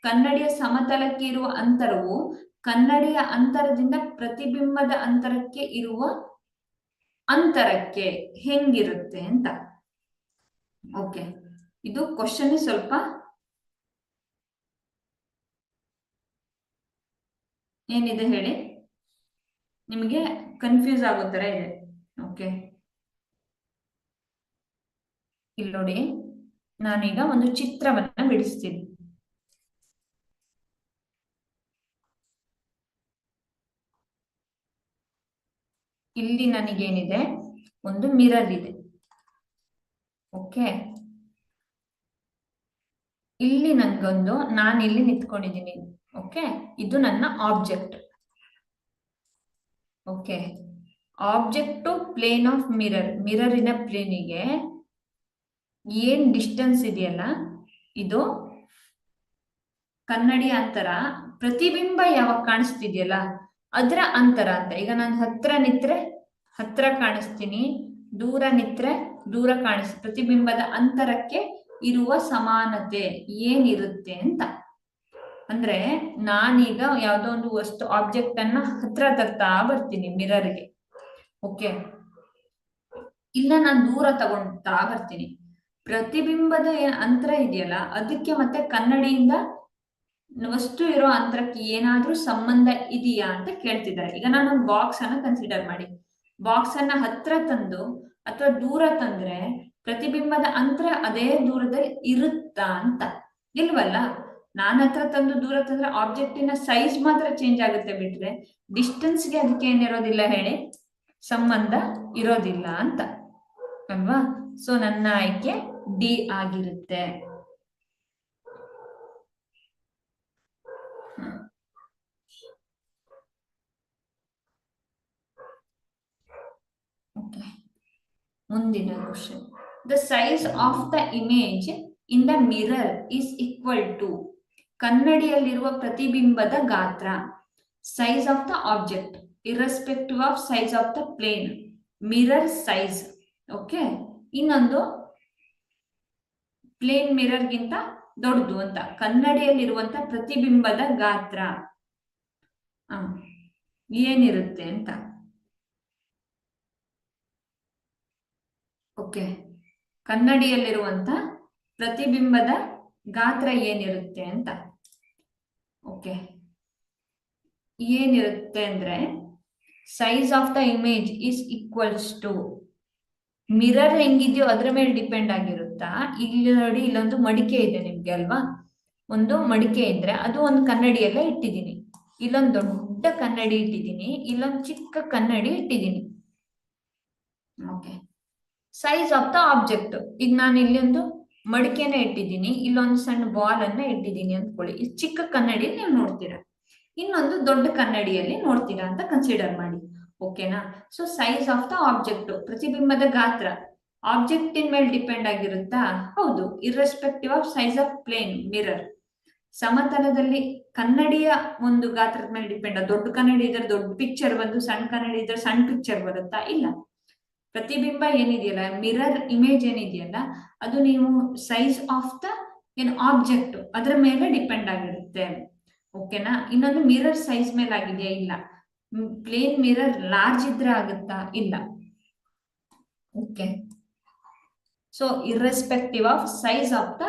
ಕನ್ನಡಿಯ ಸಮತಲಕ್ಕೆ ಇರುವ ಅಂತರವು ಕನ್ನಡಿಯ ಅಂತರದಿಂದ ಪ್ರತಿಬಿಂಬದ ಅಂತರಕ್ಕೆ ಇರುವ ಅಂತರಕ್ಕೆ ಹೆಂಗಿರುತ್ತೆ ಅಂತ. ಓಕೆ, ಇದು ಕ್ವಶನ್ ಸ್ವಲ್ಪ ಏನಿದೆ ಹೇಳಿ, ನಿಮಗೆ ಕನ್ಫ್ಯೂಸ್ ಆಗೋ ತರ ಇದೆ. ಓಕೆ, ಇಲ್ಲಿ ನೋಡಿ, ನಾನೀಗ ಒಂದು ಚಿತ್ರವನ್ನ ಬಿಡಿಸ್ತೀನಿ. ಇಲ್ಲಿ ನನಗೇನಿದೆ, ಒಂದು ಮಿರರ್ ಇದೆ. ಓಕೆ, ಇಲ್ಲಿ ನನ್ಗೊಂದು, ನಾನು ಇಲ್ಲಿ ನಿಂತ್ಕೊಂಡಿದ್ದೀನಿ. ಓಕೆ, ಇದು ನನ್ನ object. Okay, object to plane of mirror, ಮಿರರಿನ ಪ್ಲೇನಿಗೆ ಏನ್ ಡಿಸ್ಟೆನ್ಸ್ ಇದೆಯಲ್ಲ, ಇದು ಕನ್ನಡಿಯ ಅಂತರ. ಪ್ರತಿಬಿಂಬ ಯಾವಾಗ ಕಾಣಿಸ್ತಿದೆಯಲ್ಲ ಅದರ ಅಂತರ ಅಂತ. ಈಗ ನಾನು ಹತ್ರ ನಿತ್ರೆ ಹತ್ರ ಕಾಣಿಸ್ತೀನಿ, ದೂರ ನಿತ್ರೆ ದೂರ ಕಾಣಿಸ್ತೀನಿ. ಪ್ರತಿಬಿಂಬದ ಅಂತರಕ್ಕೆ ಇರುವ ಸಮಾನತೆ ಏನಿರುತ್ತೆ ಅಂತ. ಅಂದ್ರೆ ನಾನೀಗ ಯಾವ್ದೋ ಒಂದು ವಸ್ತು ಆಬ್ಜೆಕ್ಟ್ ಅನ್ನ ಹತ್ರ ತರ್ತಾ ಬರ್ತೀನಿ ಮಿರರ್ಗೆ. ಓಕೆ, ಇಲ್ಲ ನಾನು ದೂರ ತಗೊಂತಾ ಬರ್ತೀನಿ. ಪ್ರತಿಬಿಂಬದ ಅಂತರ ಇದೆಯಲ್ಲ ಅದಕ್ಕೆ ಮತ್ತೆ ಕನ್ನಡಿಯಿಂದ ವಸ್ತು ಇರೋ ಅಂತರಕ್ಕೆ ಏನಾದ್ರೂ ಸಂಬಂಧ ಇದೆಯಾ ಅಂತ ಕೇಳ್ತಿದ್ದಾರೆ. ಈಗ ನಾನು ಒಂದು ಬಾಕ್ಸ್ ಅನ್ನ ಕನ್ಸಿಡರ್ ಮಾಡಿ. ಬಾಕ್ಸ್ ಅನ್ನ ಹತ್ರ ತಂದು ಅಥವಾ ದೂರ ತಂದ್ರೆ ಪ್ರತಿಬಿಂಬದ ಅಂತರ ಅದೇ ದೂರದಲ್ಲಿ ಇರುತ್ತಾ ಅಂತ? ಇಲ್ವಲ್ಲ. ನಾನು ಹತ್ರ ತಂದು ದೂರ ತಂದ್ರೆ ಆಬ್ಜೆಕ್ಟಿನ ಸೈಜ್ ಮಾತ್ರ ಚೇಂಜ್ ಆಗುತ್ತೆ, ಬಿಟ್ರೆ ಡಿಸ್ಟೆನ್ಸ್ಗೆ ಅದಕ್ಕೆ ಏನಿರೋದಿಲ್ಲ ಹೇಳಿ, ಸಂಬಂಧ ಇರೋದಿಲ್ಲ ಅಂತ ಅಲ್ವಾ? ಸೊ ನನ್ನ ಆಯ್ಕೆ ಡಿ ಆಗಿರುತ್ತೆ. ಓಕೆ, ಮುಂದಿನ question. The size of the image in the mirror is equal to, ಕನ್ನಡಿಯಲ್ಲಿರುವ ಪ್ರತಿಬಿಂಬದ ಗಾತ್ರ, size of the object irrespective of size of the plane, mirror size. Okay, ಇನ್ನೊಂದು ಪ್ಲೇನ್ ಮಿರರ್ಗಿಂತ ದೊಡ್ಡದು ಅಂತ. ಕನ್ನಡಿಯಲ್ಲಿರುವಂತ ಪ್ರತಿಬಿಂಬದ ಗಾತ್ರ ಏನಿರುತ್ತೆ ಅಂತ. ಓಕೆ, ಕನ್ನಡಿಯಲ್ಲಿರುವಂತ ಪ್ರತಿಬಿಂಬದ ಗಾತ್ರ ಏನಿರುತ್ತೆ ಅಂತ. ಓಕೆ, ಏನಿರುತ್ತೆ ಅಂದ್ರೆ size of the image is equals to, mirror ಹೆಂಗಿದ್ಯೋ ಅದ್ರ ಮೇಲೆ ಡಿಪೆಂಡ್ ಆಗಿರುತ್ತಾ. ಇಲ್ಲಿ ನೋಡಿ, ಇಲ್ಲೊಂದು ಮಡಿಕೆ ಇದೆ ನಿಮ್ಗೆ ಅಲ್ವಾ. ಒಂದು ಮಡಿಕೆ ಇದ್ರೆ ಅದು ಒಂದು ಕನ್ನಡಿಯಲ್ಲೇ ಇಟ್ಟಿದ್ದೀನಿ. ಇಲ್ಲೊಂದು ದೊಡ್ಡ ಕನ್ನಡಿ ಇಟ್ಟಿದ್ದೀನಿ, ಇಲ್ಲೊಂದು ಚಿಕ್ಕ ಕನ್ನಡಿ ಇಟ್ಟಿದ್ದೀನಿ. Okay, size of the object, ಈಗ ನಾನು ಇಲ್ಲಿ ಒಂದು ಮಡಿಕೆನ ಇಟ್ಟಿದ್ದೀನಿ, ಇಲ್ಲೊಂದು ಸಣ್ಣ ಬಾಲ್ ಅನ್ನ ಇಟ್ಟಿದ್ದೀನಿ ಅಂದ್ಕೊಳ್ಳಿ. ಈ ಚಿಕ್ಕ ಕನ್ನಡಿ ನೀವು ನೋಡ್ತೀರಾ, ಇನ್ನೊಂದು ದೊಡ್ಡ ಕನ್ನಡಿಯಲ್ಲಿ ನೋಡ್ತೀರಾ ಅಂತ ಕನ್ಸಿಡರ್ ಮಾಡಿ. ಓಕೆನಾ? So size of the object, ಪ್ರತಿಬಿಂಬದ ಗಾತ್ರ ಆಬ್ಜೆಕ್ಟಿನ ಮೇಲೆ ಡಿಪೆಂಡ್ ಆಗಿರುತ್ತಾ? ಹೌದು. Irrespective of size of plane mirror, ಸಮತಲದಲ್ಲಿ ಕನ್ನಡಿಯ ಒಂದು ಗಾತ್ರದ ಮೇಲೆ ಡಿಪೆಂಡ್. ದೊಡ್ಡ ಕನ್ನಡಿ ಇದ್ರೆ ದೊಡ್ಡ ಪಿಕ್ಚರ್ ಬಂದು, ಸಣ್ಣ ಕನ್ನಡಿ ಇದ್ರೆ ಸಣ್ಣ ಪಿಕ್ಚರ್ ಬರುತ್ತಾ? ಇಲ್ಲ. ಪ್ರತಿಬಿಂಬ ಏನಿದೆಯಲ್ಲ, ಮಿರರ್ ಇಮೇಜ್ ಏನಿದೆಯಲ್ಲ, ಅದು ನೀವು ಸೈಜ್ ಆಫ್ ದ ಏನು ಆಬ್ಜೆಕ್ಟ್ ಅದರ ಮೇಲೆ ಡಿಪೆಂಡ್ ಆಗಿರುತ್ತೆ. ಓಕೆನಾ? ಇನ್ನೊಂದು ಮಿರರ್ ಸೈಜ್ ಮೇಲೆ ಆಗಿದೆಯಾ? ಇಲ್ಲ. ಪ್ಲೇನ್ ಮಿರರ್ ಲಾರ್ಜ್ ಇದ್ರೆ ಆಗುತ್ತಾ? ಇಲ್ಲ. Okay, so irrespective of size of the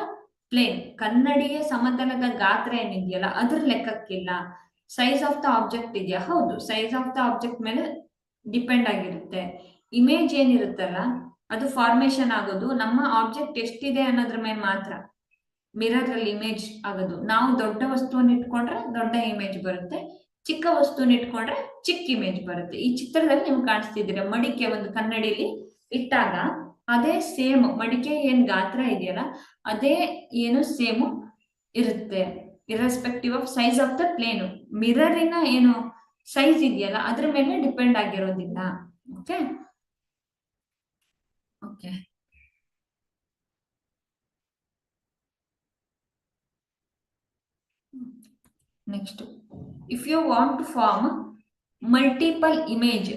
plane, ಕನ್ನಡಿಯ ಸಮತಲದ ಗಾತ್ರ ಏನಿದೆಯಲ್ಲ ಅದ್ರ ಲೆಕ್ಕಕ್ಕಿಲ್ಲ. ಸೈಜ್ ಆಫ್ ದ ಆಬ್ಜೆಕ್ಟ್ ಇದೆಯಾ? ಹೌದು, ಸೈಜ್ ಆಫ್ ದ ಆಬ್ಜೆಕ್ಟ್ ಮೇಲೆ ಡಿಪೆಂಡ್ ಆಗಿರುತ್ತೆ. ಇಮೇಜ್ ಏನಿರುತ್ತಲ್ಲ ಅದು ಫಾರ್ಮೇಶನ್ ಆಗೋದು ನಮ್ಮ ಆಬ್ಜೆಕ್ಟ್ ಎಷ್ಟಿದೆ ಅನ್ನೋದ್ರ ಮೇಲೆ ಮಾತ್ರ ಮಿರರ್ ಅಲ್ಲಿ ಇಮೇಜ್ ಆಗೋದು. ನಾವು ದೊಡ್ಡ ವಸ್ತುವನ್ನು ಇಟ್ಕೊಂಡ್ರೆ ದೊಡ್ಡ ಇಮೇಜ್ ಬರುತ್ತೆ, ಚಿಕ್ಕ ವಸ್ತುವನ್ನು ಇಟ್ಕೊಂಡ್ರೆ ಚಿಕ್ಕ ಇಮೇಜ್ ಬರುತ್ತೆ. ಈ ಚಿತ್ರದಲ್ಲಿ ನೀವು ಕಾಣಿಸ್ತಿದ್ದೀರಾ, ಮಡಿಕೆ ಒಂದು ಕನ್ನಡಿಲಿ ಇಟ್ಟಾಗ ಅದೇ ಸೇಮ್ ಮಡಿಕೆ ಏನ್ ಗಾತ್ರ ಇದೆಯಲ್ಲ ಅದೇ ಏನು ಸೇಮ್ ಇರುತ್ತೆ, irrespective of size of the plane. ಮಿರರಿನ ಏನು ಸೈಜ್ ಇದೆಯಲ್ಲ ಅದ್ರ ಮೇಲೆ ಡಿಪೆಂಡ್ ಆಗಿರೋದಿಲ್ಲ. Okay okay next, if you want to form multiple image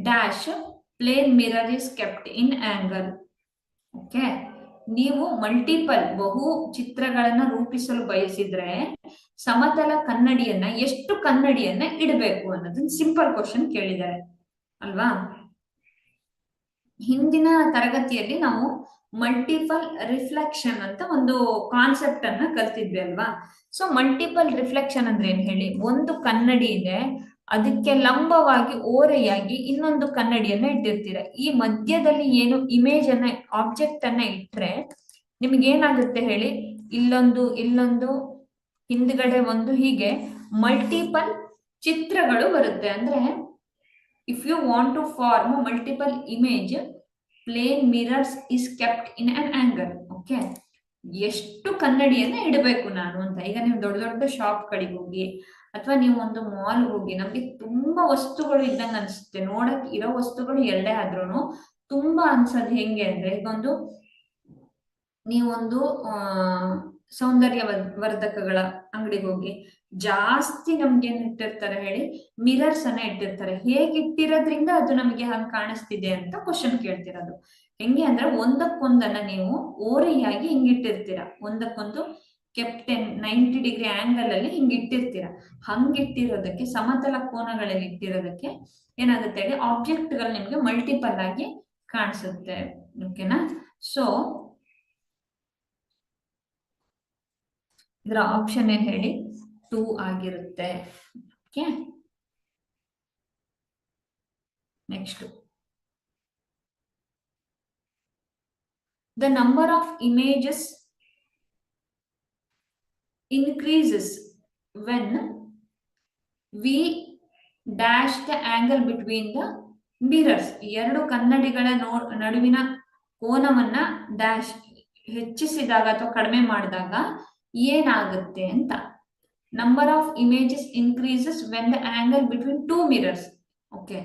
dash plane mirror is kept in angle. Okay, ನೀವು ಮಲ್ಟಿಪಲ್ ಬಹು ಚಿತ್ರಗಳನ್ನ ರೂಪಿಸಲು ಬಯಸಿದ್ರೆ ಸಮತಲ ಕನ್ನಡಿಯನ್ನ ಎಷ್ಟು ಕನ್ನಡಿಯನ್ನ ಇಡಬೇಕು ಅನ್ನೋದನ್ನ ಸಿಂಪಲ್ ಕ್ವಶನ್ ಕೇಳಿದ್ದಾರೆ ಅಲ್ವಾ. ಹಿಂದಿನ ತರಗತಿಯಲ್ಲಿ ನಾವು ಮಲ್ಟಿಪಲ್ ರಿಫ್ಲೆಕ್ಷನ್ ಅಂತ ಒಂದು ಕಾನ್ಸೆಪ್ಟ್ ಅನ್ನ ಕಲ್ತಿದ್ವಿ ಅಲ್ವಾ. ಸೊ ಮಲ್ಟಿಪಲ್ ರಿಫ್ಲೆಕ್ಷನ್ ಅಂದ್ರೆ ಏನ್ ಹೇಳಿ, ಒಂದು ಕನ್ನಡಿ ಇದೆ, ಅದಕ್ಕೆ ಲಂಬವಾಗಿ ಓರೆಯಾಗಿ ಇನ್ನೊಂದು ಕನ್ನಡಿಯನ್ನ ಇಟ್ಟಿರ್ತೀರ. ಈ ಮಧ್ಯದಲ್ಲಿ ಏನು ಇಮೇಜ್ ಅನ್ನ ಆಬ್ಜೆಕ್ಟ್ ಅನ್ನ ಇಟ್ರೆ ನಿಮ್ಗೆ ಏನಾಗುತ್ತೆ ಹೇಳಿ, ಇಲ್ಲೊಂದು ಇಲ್ಲೊಂದು ಹಿಂದ್ಗಡೆ ಒಂದು, ಹೀಗೆ ಮಲ್ಟಿಪಲ್ ಚಿತ್ರಗಳು ಬರುತ್ತೆ. ಅಂದ್ರೆ if you want to form a multiple image, plane mirrors is kept in an angle. Okay, ಎಷ್ಟು ಕನ್ನಡಿಯನ್ನ ಇಡಬೇಕು ನಾನು ಅಂತ. ಈಗ ನೀವು ದೊಡ್ಡ ದೊಡ್ಡ ಶಾಪ್ ಗಳಿಗೆ ಹೋಗಿ ಅಥವಾ ನೀವು ಒಂದು ಮಾಲ್ ಹೋಗಿ, ನಮ್ಗೆ ತುಂಬಾ ವಸ್ತುಗಳು ಇದ್ದಂಗೆ ಅನ್ಸುತ್ತೆ. ನೋಡಕ್ ಇರೋ ವಸ್ತುಗಳು ಎರಡೇ ಆದ್ರೂ ತುಂಬಾ ಅನ್ಸೋದು ಹೆಂಗೆ ಅಂದ್ರೆ, ಈಗೊಂದು ನೀವೊಂದು ಸೌಂದರ್ಯ ವರ್ಧಕಗಳ ಅಂಗಡಿಗೆ ಹೋಗಿ ಜಾಸ್ತಿ ನಮ್ಗೆ ಏನ್ ಇಟ್ಟಿರ್ತಾರೆ ಹೇಳಿ, ಮಿರರ್ಸ್ ಅನ್ನ ಇಟ್ಟಿರ್ತಾರೆ. ಹೇಗೆ ಇಟ್ಟಿರೋದ್ರಿಂದ ಅದು ನಮಗೆ ಹಂಗ್ ಕಾಣಿಸ್ತಿದೆ ಅಂತ ಕ್ವಶನ್ ಕೇಳ್ತಿರೋದು. ಹೆಂಗೆ ಅಂದ್ರೆ ಒಂದಕ್ಕೊಂದನ್ನ ನೀವು ಓರೆಯಾಗಿ ಹಿಂಗಿಟ್ಟಿರ್ತೀರ, ಒಂದಕ್ಕೊಂದು ಕೆಪ್ಟೆನ್ 90 ಡಿಗ್ರಿ ಆಂಗಲ್ ಅಲ್ಲಿ ಹಿಂಗಿಟ್ಟಿರ್ತೀರ. ಹಂಗಿಟ್ಟಿರೋದಕ್ಕೆ, ಸಮತಲ ಕೋನಗಳಲ್ಲಿ ಇಟ್ಟಿರೋದಕ್ಕೆ ಏನಾಗುತ್ತೆ ಹೇಳಿ, ಆಬ್ಜೆಕ್ಟ್ ಗಳು ನಿಮ್ಗೆ ಮಲ್ಟಿಪಲ್ ಆಗಿ ಕಾಣಿಸುತ್ತೆ. ಓಕೆನಾ. ಸೊ ಇದರ ಆಪ್ಷನ್ ಏನ್ ಹೇಳಿ, 2 ಆಗಿರುತ್ತೆ. Okay, next, the number of images increases when we dash the angle between the mirrors. ಎರಡು ಕನ್ನಡಿಗಳ ನಡುವಿನ ಕೋನವನ್ನ ಡ್ಯಾಶ್ ಹೆಚ್ಚಿಸಿದಾಗ ಅಥವಾ ಕಡಿಮೆ ಮಾಡಿದಾಗ ಏನಾಗುತ್ತೆ ಅಂತ. Number of images increases when the angle between two mirrors. Okay,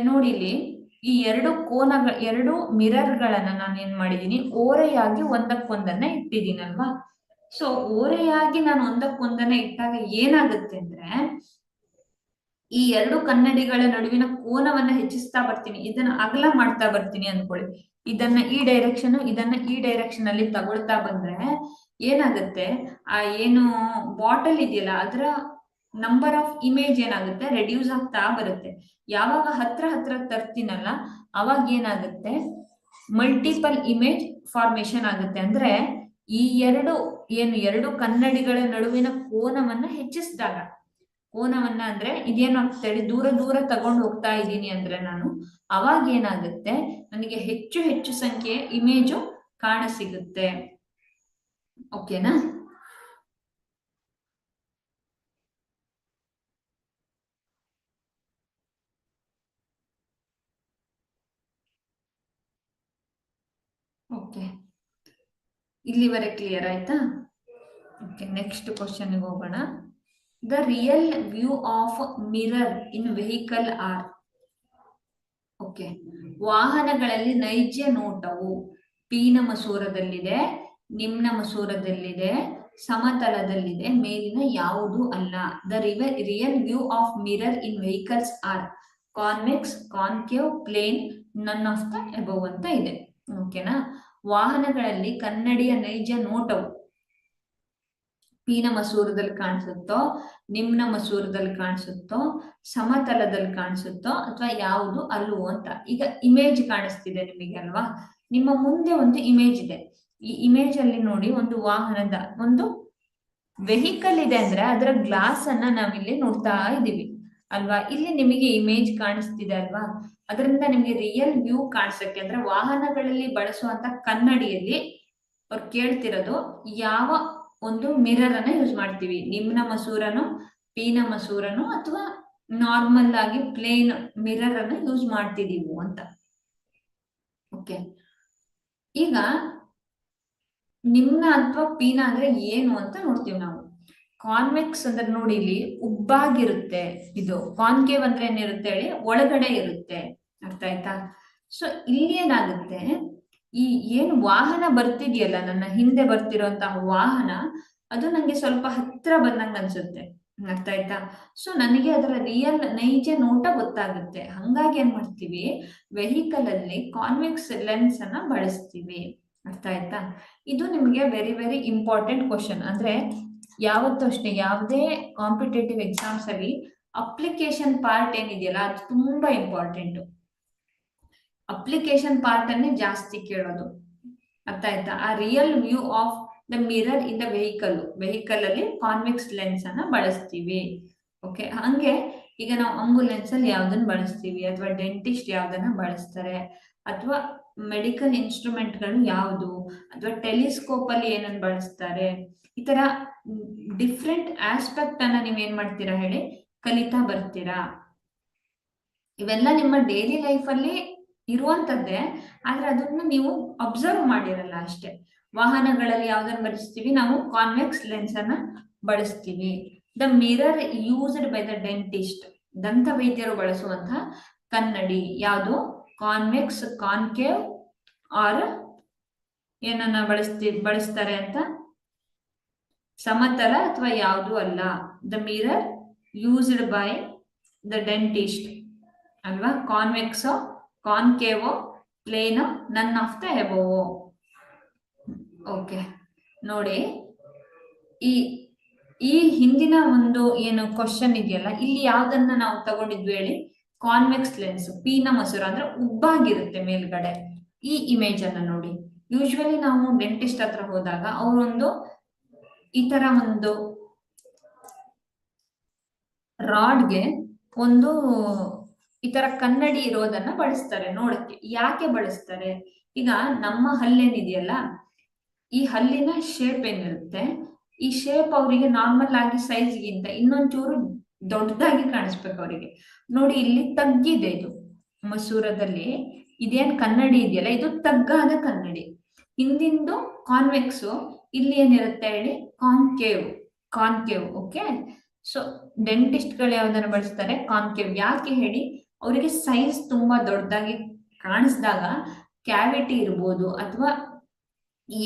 ನೋಡಿಲಿ, ಈ ಎರಡು ಮಿರರ್ ಗಳನ್ನ ನಾನು ಏನ್ ಮಾಡಿದೀನಿ, ಓರೆಯಾಗಿ ಒಂದಕ್ಕೊಂದನ್ನ ಇಟ್ಟಿದ್ದೀನಲ್ವಾ. ಸೊ ಓರೆಯಾಗಿ ನಾನು ಒಂದಕ್ಕೊಂದನ್ನ ಇಟ್ಟಾಗ ಏನಾಗುತ್ತೆ ಅಂದ್ರೆ, ಈ ಎರಡು ಕನ್ನಡಿಗಳ ನಡುವಿನ ಕೋನವನ್ನ ಹೆಚ್ಚಿಸ್ತಾ ಬರ್ತೀನಿ, ಇದನ್ನ ಅಗಲ ಮಾಡ್ತಾ ಬರ್ತೀನಿ ಅನ್ಕೊಳ್ಳಿ. ಇದನ್ನ ಈ ಡೈರೆಕ್ಷನ್, ಇದನ್ನ ಈ ಡೈರೆಕ್ಷನ್ ಅಲ್ಲಿ ತಗೊಳ್ತಾ ಬಂದ್ರೆ ಏನಾಗುತ್ತೆ, ಆ ಏನು ಬಾಟಲ್ ಇದೆಯಲ್ಲ ಅದರ ನಂಬರ್ ಆಫ್ ಇಮೇಜ್ ಏನಾಗುತ್ತೆ, ರೆಡ್ಯೂಸ್ ಆಗ್ತಾ ಬರುತ್ತೆ. ಯಾವಾಗ ಹತ್ರ ಹತ್ರ ತರ್ತೀನಲ್ಲ ಅವಾಗ ಏನಾಗುತ್ತೆ, ಮಲ್ಟಿಪಲ್ ಇಮೇಜ್ ಫಾರ್ಮೇಶನ್ ಆಗುತ್ತೆ. ಅಂದ್ರೆ ಈ ಎರಡು ಕನ್ನಡಿಗಳ ನಡುವಿನ ಕೋನವನ್ನ ಹೆಚ್ಚಿಸಿದಾಗ, ಕೋನವನ್ನ ಅಂದ್ರೆ ಇದೇನಾಗ್ತೇಳಿ, ದೂರ ದೂರ ತಗೊಂಡು ಹೋಗ್ತಾ ಇದ್ದೀನಿ ಅಂದ್ರೆ ನಾನು, ಅವಾಗ ಏನಾಗುತ್ತೆ, ನನಗೆ ಹೆಚ್ಚು ಹೆಚ್ಚು ಸಂಖ್ಯೆಯ ಇಮೇಜು ಕಾಣಸಿಗುತ್ತೆ. ಓಕೆನಾ. ಓಕೆ, ಇಲ್ಲಿವರೆಗೆ ಕ್ಲಿಯರ್ ಆಯ್ತಾ. ಓಕೆ, ನೆಕ್ಸ್ಟ್ ಕ್ವಶನ್ ಹೋಗೋಣ. The real view of mirror in vehicle are. Okay, ವಾಹನಗಳಲ್ಲಿ ನೈಜ ನೋಟವು ಪೀನ ಮಸೂರದಲ್ಲಿದೆ, ನಿಮ್ನ ಮಸೂರದಲ್ಲಿದೆ, ಸಮತಲದಲ್ಲಿದೆ, ಮೇಲಿನ ಯಾವುದು ಅಲ್ಲ. The real view of mirror in vehicles are convex, concave, plane, none of the above ಅಂತ ಇದೆ. ಓಕೆನಾ. ವಾಹನಗಳಲ್ಲಿ ಕನ್ನಡಿಯ ನೈಜ ನೋಟವು ಪೀನ ಮಸೂರದಲ್ಲಿ ಕಾಣಿಸುತ್ತೋ, ನಿಮ್ನ ಮಸೂರದಲ್ಲಿ ಕಾಣಿಸುತ್ತೋ, ಸಮತಲದಲ್ಲಿ ಕಾಣಿಸುತ್ತೋ, ಅಥವಾ ಯಾವುದು ಅಲ್ವೋ ಅಂತ. ಈಗ ಇಮೇಜ್ ಕಾಣಿಸ್ತಿದೆ ನಿಮಗೆ ಅಲ್ವಾ, ನಿಮ್ಮ ಮುಂದೆ ಒಂದು ಇಮೇಜ್ ಇದೆ. ಈ ಇಮೇಜ್ ಅಲ್ಲಿ ನೋಡಿ, ಒಂದು ವಾಹನದ ಒಂದು ವೆಹಿಕಲ್ ಇದೆ ಅಂದ್ರೆ ಅದರ ಗ್ಲಾಸ್ ಅನ್ನ ನಾವಿಲ್ಲಿ ನೋಡ್ತಾ ಇದ್ದೀವಿ ಅಲ್ವಾ. ಇಲ್ಲಿ ನಿಮಗೆ ಇಮೇಜ್ ಕಾಣಿಸ್ತಿದೆ ಅಲ್ವಾ, ಅದರಿಂದ ನಿಮಗೆ ರಿಯಲ್ ವ್ಯೂ ಕಾಣಿಸಕ್ಕೆ, ಅಂದ್ರೆ ವಾಹನಗಳಲ್ಲಿ ಬಳಸುವಂತ ಕನ್ನಡಿಯಲ್ಲಿ ಅವ್ರು ಕೇಳ್ತಿರೋದು ಯಾವ ಒಂದು ಮಿರರ್ ಅನ್ನ ಯೂಸ್ ಮಾಡ್ತೀವಿ, ನಿಮ್ನ ಮಸೂರನು, ಪೀನ ಮಸೂರನು, ಅಥವಾ ನಾರ್ಮಲ್ ಆಗಿ ಪ್ಲೇನ್ ಮಿರರ್ ಅನ್ನ ಯೂಸ್ ಮಾಡ್ತಿದೀವಿ ಅಂತ. ಓಕೆ, ಈಗ ನಿಮ್ನ ಅಥವಾ ಪೀನ ಅಂದ್ರೆ ಏನು ಅಂತ ನೋಡ್ತೀವಿ ನಾವು. ಕಾನ್ವೆಕ್ಸ್ ಅಂದ್ರೆ ನೋಡಿ, ಇಲ್ಲಿ ಉಬ್ಬಾಗಿರುತ್ತೆ. ಇದು ಕಾನ್ಕೇವ್ ಅಂದ್ರೆ ಏನಿರುತ್ತೆ ಹೇಳಿ, ಒಳಗಡೆ ಇರುತ್ತೆ. ಅರ್ಥ ಆಯ್ತಾ. ಸೊ ಇಲ್ಲಿ ಏನಾಗುತ್ತೆ, ಈ ಏನು ವಾಹನ ಬರ್ತಿದೆಯಲ್ಲ, ನನ್ನ ಹಿಂದೆ ಬರ್ತಿರೋಂತಹ ವಾಹನ, ಅದು ನಂಗೆ ಸ್ವಲ್ಪ ಹತ್ರ ಬಂದಂಗ ಅನ್ಸುತ್ತೆ. ಅರ್ಥ ಆಯ್ತಾ? ಸೊ ನನಗೆ ಅದರ ನೈಜ ನೋಟ ಗೊತ್ತಾಗುತ್ತೆ. ಹಂಗಾಗಿ ಏನ್ ಮಾಡ್ತೀವಿ, ವೆಹಿಕಲ್ ಅಲ್ಲಿ ಕಾನ್ವೆಕ್ಸ್ ಲೆನ್ಸ್ ಅನ್ನ ಬಳಸ್ತೀವಿ. ಅರ್ಥ ಆಯ್ತಾ? ಇದು ನಿಮಗೆ ವೆರಿ ವೆರಿ ಇಂಪಾರ್ಟೆಂಟ್ ಕ್ವಶನ್. ಅಂದ್ರೆ ಯಾವತ್ತೂ ಅಷ್ಟೇ ಯಾವುದೇ ಕಾಂಪಿಟೇಟಿವ್ ಎಕ್ಸಾಮ್ಸ್ ಅಲ್ಲಿ ಅಪ್ಲಿಕೇಶನ್ ಪಾರ್ಟ್ ಏನಿದೆಯಲ್ಲ ಅದು ತುಂಬಾ ಇಂಪಾರ್ಟೆಂಟ್. ಅಪ್ಲಿಕೇಶನ್ ಪಾರ್ಟ್ ಅನ್ನೇ ಜಾಸ್ತಿ ಕೇಳೋದು. ಅರ್ಥ ಆಯ್ತಾ? ಆ real view of the mirror in the vehicle ಅಲ್ಲಿ ಕಾನ್ವೆಕ್ಸ್ ಲೆನ್ಸ್ ಅನ್ನ ಬಳಸ್ತೀವಿ. ಓಕೆ, ಹಂಗೆ ಈಗ ನಾವು ಆಂಬುಲೆನ್ಸ್ ಅಲ್ಲಿ ಯಾವ್ದನ್ನ ಬಳಸ್ತೀವಿ, ಅಥವಾ ಡೆಂಟಿಸ್ಟ್ ಯಾವ್ದನ್ನ ಬಳಸ್ತಾರೆ, ಅಥವಾ ಮೆಡಿಕಲ್ ಇನ್ಸ್ಟ್ರೂಮೆಂಟ್ಗಳು ಯಾವುದು, ಅಥವಾ ಟೆಲಿಸ್ಕೋಪ್ ಅಲ್ಲಿ ಏನನ್ನ ಬಳಸ್ತಾರೆ, ಈ ತರ ಡಿಫ್ರೆಂಟ್ ಆಸ್ಪೆಕ್ಟ್ ಅನ್ನ ನೀವೇನ್ ಮಾಡ್ತೀರಾ ಹೇಳಿ, ಕಲಿತಾ ಬರ್ತೀರಾ. ಇವೆಲ್ಲ ನಿಮ್ಮ ಡೈಲಿ ಲೈಫ್ ಅಲ್ಲಿ ಇರುವಂತದ್ದೇ, ಆದ್ರೆ ಅದನ್ನ ನೀವು ಅಬ್ಸರ್ವ್ ಮಾಡಿರಲ್ಲ ಅಷ್ಟೇ. ವಾಹನಗಳಲ್ಲಿ ಯಾವ್ದನ್ನ ಬಳಸ್ತೀವಿ ನಾವು, ಕಾನ್ವೆಕ್ಸ್ ಲೆನ್ಸ್ ಅನ್ನ ಬಳಸ್ತೀವಿ. The mirror used by the dentist, ದಂತ ವೈದ್ಯರು ಬಳಸುವಂತಹ ಕನ್ನಡಿ ಯಾವುದು, ಕಾನ್ವೆಕ್ಸ್, ಕಾನ್ಕೇವ್ ಆರ್ ಏನನ್ನ ಬಳಸ್ತಾರೆ ಅಂತ, ಸಮತಲ ಅಥವಾ ಯಾವುದು ಅಲ್ಲ. The mirror used by the dentist ಅಲ್ವಾ, ಕಾನ್ವೆಕ್ಸೋ, ಕಾನ್ಕೇವೋ, ಪ್ಲೇನೋ, ನನ್ ಆಫ್ ದ ಎಬೋವೋ. ಓಕೆ, ನೋಡಿ ಈ ಹಿಂದಿನ ಒಂದು ಏನು ಕ್ವಶನ್ ಇದೆಯಲ್ಲ, ಇಲ್ಲಿ ಯಾವ್ದನ್ನ ನಾವು ತಗೊಂಡಿದ್ವಿ ಹೇಳಿ, ಕಾನ್ವೆಕ್ಸ್ ಲೆನ್ಸ್, ಪೀನ ಮಸೂರ ಅಂದ್ರೆ ಉಬ್ಬಾಗಿರುತ್ತೆ ಮೇಲ್ಗಡೆ. ಈ ಇಮೇಜ್ ಅನ್ನ ನೋಡಿ. ಯೂಶ್ವಲಿ ನಾವು ಡೆಂಟಿಸ್ಟ್ ಹತ್ರ ಹೋದಾಗ ಅವರೊಂದು ಈ ತರ ಒಂದು ರಾಡ್ಗೆ ಒಂದು ಈ ತರ ಕನ್ನಡಿ ಇರೋದನ್ನ ಬಳಸ್ತಾರೆ ನೋಡಕ್ಕೆ. ಯಾಕೆ ಬಳಸ್ತಾರೆ? ಈಗ ನಮ್ಮ ಹಲ್ಲೇನಿದೆಯಲ್ಲ, ಈ ಹಲ್ಲಿನ ಶೇಪ್ ಏನಿರುತ್ತೆ, ಈ ಶೇಪ್ ಅವರಿಗೆ ನಾರ್ಮಲ್ ಆಗಿ ಸೈಜ್ಗಿಂತ ಇನ್ನೊಂಚೂರು ದೊಡ್ಡದಾಗಿ ಕಾಣಿಸ್ಬೇಕು ಅವರಿಗೆ. ನೋಡಿ ಇಲ್ಲಿ ತಗ್ಗಿದೆ, ಇದು ಮಸೂರದಲ್ಲಿ ಇದೇನ್ ಕನ್ನಡಿ ಇದೆಯಲ್ಲ ಇದು ತಗ್ಗಾದ ಕನ್ನಡಿ. ಹಿಂದಿಂದು ಕಾನ್ವೆಕ್ಸ್, ಇಲ್ಲಿ ಏನಿರುತ್ತೆ ಹೇಳಿ, ಕಾನ್ಕೇವ್. ಓಕೆ, ಸೊ ಡೆಂಟಿಸ್ಟ್ ಗಳು ಯಾವ್ದನ್ನ ಬಳಸ್ತಾರೆ, ಕಾನ್ಕೇವ್. ಯಾಕೆ ಹೇಳಿ, ಅವರಿಗೆ ಸೈಜ್ ತುಂಬಾ ದೊಡ್ಡದಾಗಿ ಕಾಣಿಸಿದಾಗ ಕ್ಯಾವಿಟಿ ಇರ್ಬೋದು ಅಥವಾ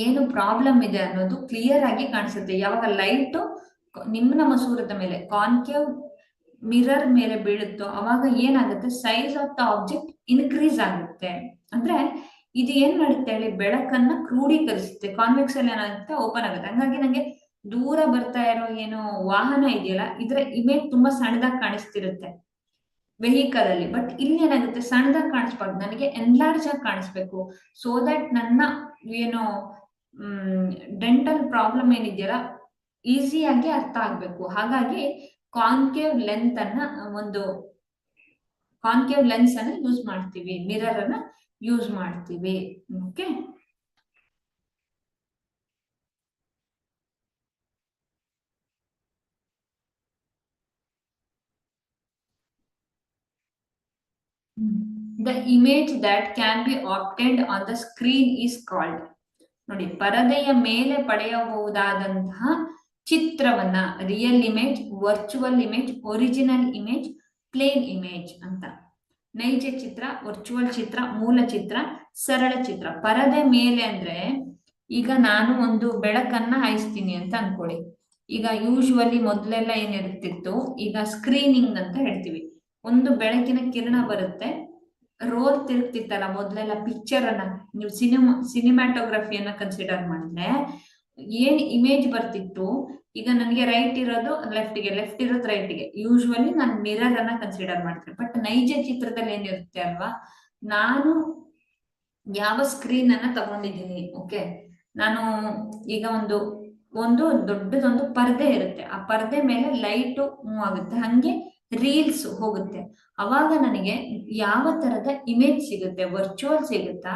ಏನು ಪ್ರಾಬ್ಲಮ್ ಇದೆ ಅನ್ನೋದು ಕ್ಲಿಯರ್ ಆಗಿ ಕಾಣಿಸುತ್ತೆ. ಯಾವಾಗ ಲೈಟ್ ನಿಮ್ನ ಮಸೂರದ ಮೇಲೆ, ಕಾನ್ಕೇವ್ ಮಿರರ್ ಮೇಲೆ ಬೀಳುತ್ತೋ ಅವಾಗ ಏನಾಗುತ್ತೆ, size of the object increase ಆಗುತ್ತೆ. ಅಂದ್ರೆ ಇದು ಏನ್ ಮಾಡುತ್ತೆ ಹೇಳಿ, ಬೆಳಕನ್ನ ಕ್ರೋಢೀಕರಿಸುತ್ತೆ. ಕಾನ್ವೆಕ್ಸ್ ಅಲ್ಲಿ ಏನಾಗುತ್ತೆ, ಓಪನ್ ಆಗುತ್ತೆ. ಹಂಗಾಗಿ ನಂಗೆ ದೂರ ಬರ್ತಾ ಇರೋ ಏನೋ ವಾಹನ ಇದೆಯಲ್ಲ, ಇದ್ರ ಇಮೇಜ್ ತುಂಬಾ ಸಣ್ಣದಾಗಿ ಕಾಣಿಸ್ತಿರುತ್ತೆ ವೆಹಿಕಲ್ ಅಲ್ಲಿ. ಬಟ್ ಇಲ್ಲಿ ಏನಾಗುತ್ತೆ, ಸಣ್ಣದಾಗಿ ಕಾಣಿಸ್ಬಾರ್ದು, ನನಗೆ ಎನ್ಲಾರ್ಜ್ ಆಗಿ ಕಾಣಿಸ್ಬೇಕು. ಸೋ ದಟ್ ನನ್ನ ಏನು ಡೆಂಟಲ್ ಪ್ರಾಬ್ಲಮ್ ಏನಿದೆಯಲ್ಲ ಈಸಿಯಾಗಿ ಅರ್ಥ ಆಗ್ಬೇಕು. ಹಾಗಾಗಿ ಕಾನ್ಕೇವ್ ಲೆನ್ಸ್ ಅನ್ನ ಯೂಸ್ ಮಾಡ್ತೀವಿ, ಮಿರರ್ ಅನ್ನ ಯೂಸ್ ಮಾಡ್ತೀವಿ. Okay, the image that can be obtained on the screen is called. ನೋಡಿ, ಪರದೆಯ ಮೇಲೆ ಪಡೆಯಬಹುದಾದಂತಹ ಚಿತ್ರವನ್ನ real image, virtual image, original image, plane image ಅಂತ. ನೈಜ ಚಿತ್ರ, ವರ್ಚುವಲ್ ಚಿತ್ರ, ಮೂಲ ಚಿತ್ರ, ಸರಳ ಚಿತ್ರ. ಪರದೆ ಮೇಲೆ ಅಂದ್ರೆ ಈಗ ನಾನು ಒಂದು ಬೆಳಕನ್ನ ಹಾಯಿಸ್ತೀನಿ ಅಂತ ಅನ್ಕೊಳ್ಳಿ. ಈಗ ಯೂಶುವಲಿ ಮೊದಲೆಲ್ಲ ಏನಿರುತ್ತಿತ್ತು, ಈಗ ಸ್ಕ್ರೀನಿಂಗ್ ಅಂತ ಹೇಳ್ತೀವಿ. ಒಂದು ಬೆಳಕಿನ ಕಿರಣ ಬರುತ್ತೆ, ರೋಲ್ ತಿರುಗ್ತಿತ್ತಲ್ಲ ಮೊದಲೆಲ್ಲ ಪಿಕ್ಚರ್ ಅನ್ನ, ನೀವು ಸಿನಿಮ್ಯಾಟೋಗ್ರಫಿಯನ್ನ ಕನ್ಸಿಡರ್ ಮಾಡಿದ್ರೆ ಏನ್ ಇಮೇಜ್ ಬರ್ತಿತ್ತು. ಈಗ ನನಗೆ ರೈಟ್ ಇರೋದು ಲೆಫ್ಟ್ಗೆ, ಲೆಫ್ಟ್ ಇರೋದು ರೈಟ್ಗೆ. ಯೂಶುವಲಿ ನಾನು ಮಿರರ್ ಅನ್ನ ಕನ್ಸಿಡರ್ ಮಾಡ್ತೀನಿ. ಬಟ್ ನೈಜ ಚಿತ್ರದಲ್ಲಿ ಏನಿರುತ್ತೆ ಅಲ್ವಾ, ನಾನು ಯಾವ ಸ್ಕ್ರೀನ್ ಅನ್ನ ತಗೊಂಡಿದ್ದೀನಿ, ಓಕೆ, ನಾನು ಈಗ ಒಂದು ದೊಡ್ಡದೊಂದು ಪರ್ದೆ ಇರುತ್ತೆ, ಆ ಪರ್ದೆ ಮೇಲೆ ಲೈಟ್ ಮೂವ್ ಆಗುತ್ತೆ, ಹಂಗೆ ರೀಲ್ಸ್ ಹೋಗುತ್ತೆ. ಅವಾಗ ನನಗೆ ಯಾವ ತರದ ಇಮೇಜ್ ಸಿಗುತ್ತೆ, ವರ್ಚುವಲ್ ಸಿಗುತ್ತಾ,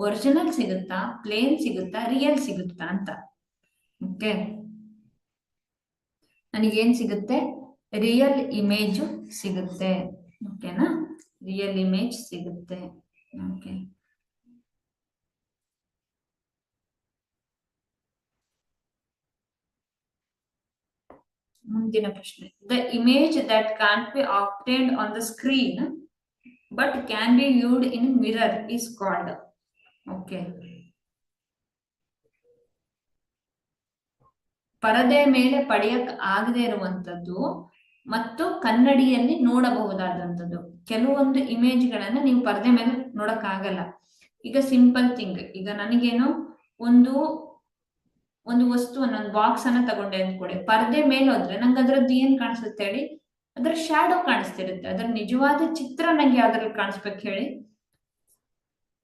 ಒರಿಜಿನಲ್ ಸಿಗುತ್ತಾ, ಪ್ಲೇನ್ ಸಿಗುತ್ತಾ, ರಿಯಲ್ ಸಿಗುತ್ತಾ ಅಂತ. ಓಕೆ, ನನಗೇನ್ ಸಿಗುತ್ತೆ, ರಿಯಲ್ ಇಮೇಜ್ ಸಿಗುತ್ತೆ. ಓಕೆನಾ, ರಿಯಲ್ ಇಮೇಜ್ ಸಿಗುತ್ತೆ. ಓಕೆ, ಮುಂದಿನ ಪ್ರಶ್ನೆ. The image that can be obtained on the screen but can be viewed in mirror is called. Okay, ಪರದೆ ಮೇಲೆ ಪಡೆಯಕ್ ಆಗದೆ ಇರುವಂತದ್ದು ಮತ್ತು ಕನ್ನಡಿಯಲ್ಲಿ ನೋಡಬಹುದಾದಂಥದ್ದು. ಕೆಲವೊಂದು ಇಮೇಜ್ಗಳನ್ನ ನೀವು ಪರದೆ ಮೇಲೆ ನೋಡಕ್ ಆಗಲ್ಲ. ಈಗ ಸಿಂಪಲ್ ಥಿಂಗ್, ಈಗ ನನಗೇನೋ ಒಂದು ವಸ್ತುವನ್ನ, ಒಂದು ಬಾಕ್ಸ್ ಅನ್ನ ತಗೊಂಡೆ ಅಂದ್ಕೊಡಿ, ಪರದೆ ಮೇಲೆ ಹೋದ್ರೆ ನಂಗೆ ಅದ್ರದ್ದು ಏನ್ ಕಾಣಿಸುತ್ತೆ ಹೇಳಿ? ಅದ್ರ ಶ್ಯಾಡೋ ಕಾಣಿಸ್ತಿರುತ್ತೆ. ಅದ್ರ ನಿಜವಾದ ಚಿತ್ರ ನಂಗೆ ಯಾವ್ದ್ರಲ್ಲಿ ಕಾಣಿಸ್ಬೇಕು ಹೇಳಿ?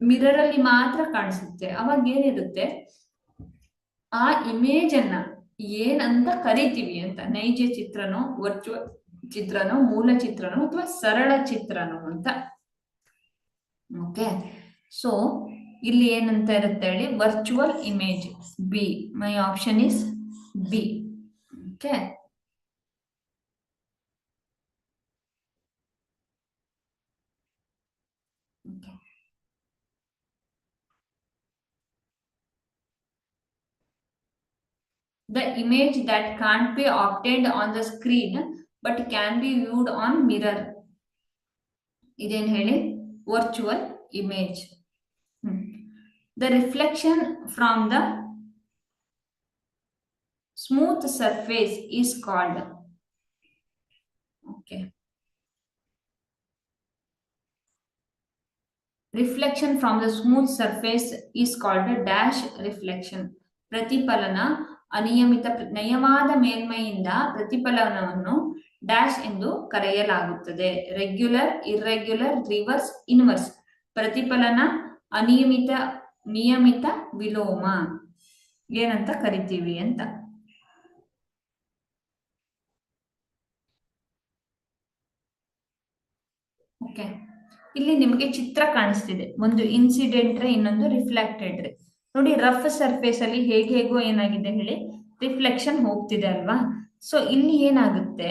ಮಿರರ್ ಅಲ್ಲಿ ಮಾತ್ರ ಕಾಣಿಸುತ್ತೆ. ಅವಾಗ ಏನಿರುತ್ತೆ, ಆ ಇಮೇಜ್ ಅನ್ನ ಏನಂತ ಕರಿತೀವಿ ಅಂತ, ನೈಜ ಚಿತ್ರನೋ, ವರ್ಚುವಲ್ ಚಿತ್ರನೋ, ಮೂಲ ಚಿತ್ರನೋ, ಅಥವಾ ಸರಳ ಚಿತ್ರನೋ ಅಂತ. ಓಕೆ, ಸೊ ಇಲ್ಲಿ ಏನಂತ ಇರುತ್ತೆ ಹೇಳಿ? Virtual image. B, my option is B. Okay, the image that can't be obtained on the screen but can be viewed on mirror. ಇದೇನ್ ಹೇಳಿ? Virtual image. The reflection from the smooth surface is called. Okay, reflection from the smooth surface is called dash reflection. ಪ್ರತಿಫಲನ ನಯವಾದ ಮೇಲ್ಮೈಯಿಂದ ಪ್ರತಿಫಲನವನ್ನು dash ಎಂದು ಕರೆಯಲಾಗುತ್ತದೆ. Regular, irregular, reverse, inverse. ಪ್ರತಿಫಲನ, ಅನಿಯಮಿತ, ನಿಯಮಿತ, ವಿಲೋಮ ಏನಂತ ಕರಿತೀವಿ ಅಂತ. ಓಕೆ, ಇಲ್ಲಿ ನಿಮಗೆ ಚಿತ್ರ ಕಾಣಿಸ್ತಿದೆ. ಒಂದು ಇನ್ಸಿಡೆಂಟ್ ರೇ, ಇನ್ನೊಂದು ರಿಫ್ಲೆಕ್ಟೆಡ್ ರೇ. ನೋಡಿ, ರಫ್ ಸರ್ಫೇಸ್ ಅಲ್ಲಿ ಹೇಗೋ ಏನಾಗಿದೆ ಹೇಳಿ? ರಿಫ್ಲೆಕ್ಷನ್ ಹೋಗ್ತಿದೆ ಅಲ್ವಾ? ಸೊ ಇಲ್ಲಿ ಏನಾಗುತ್ತೆ,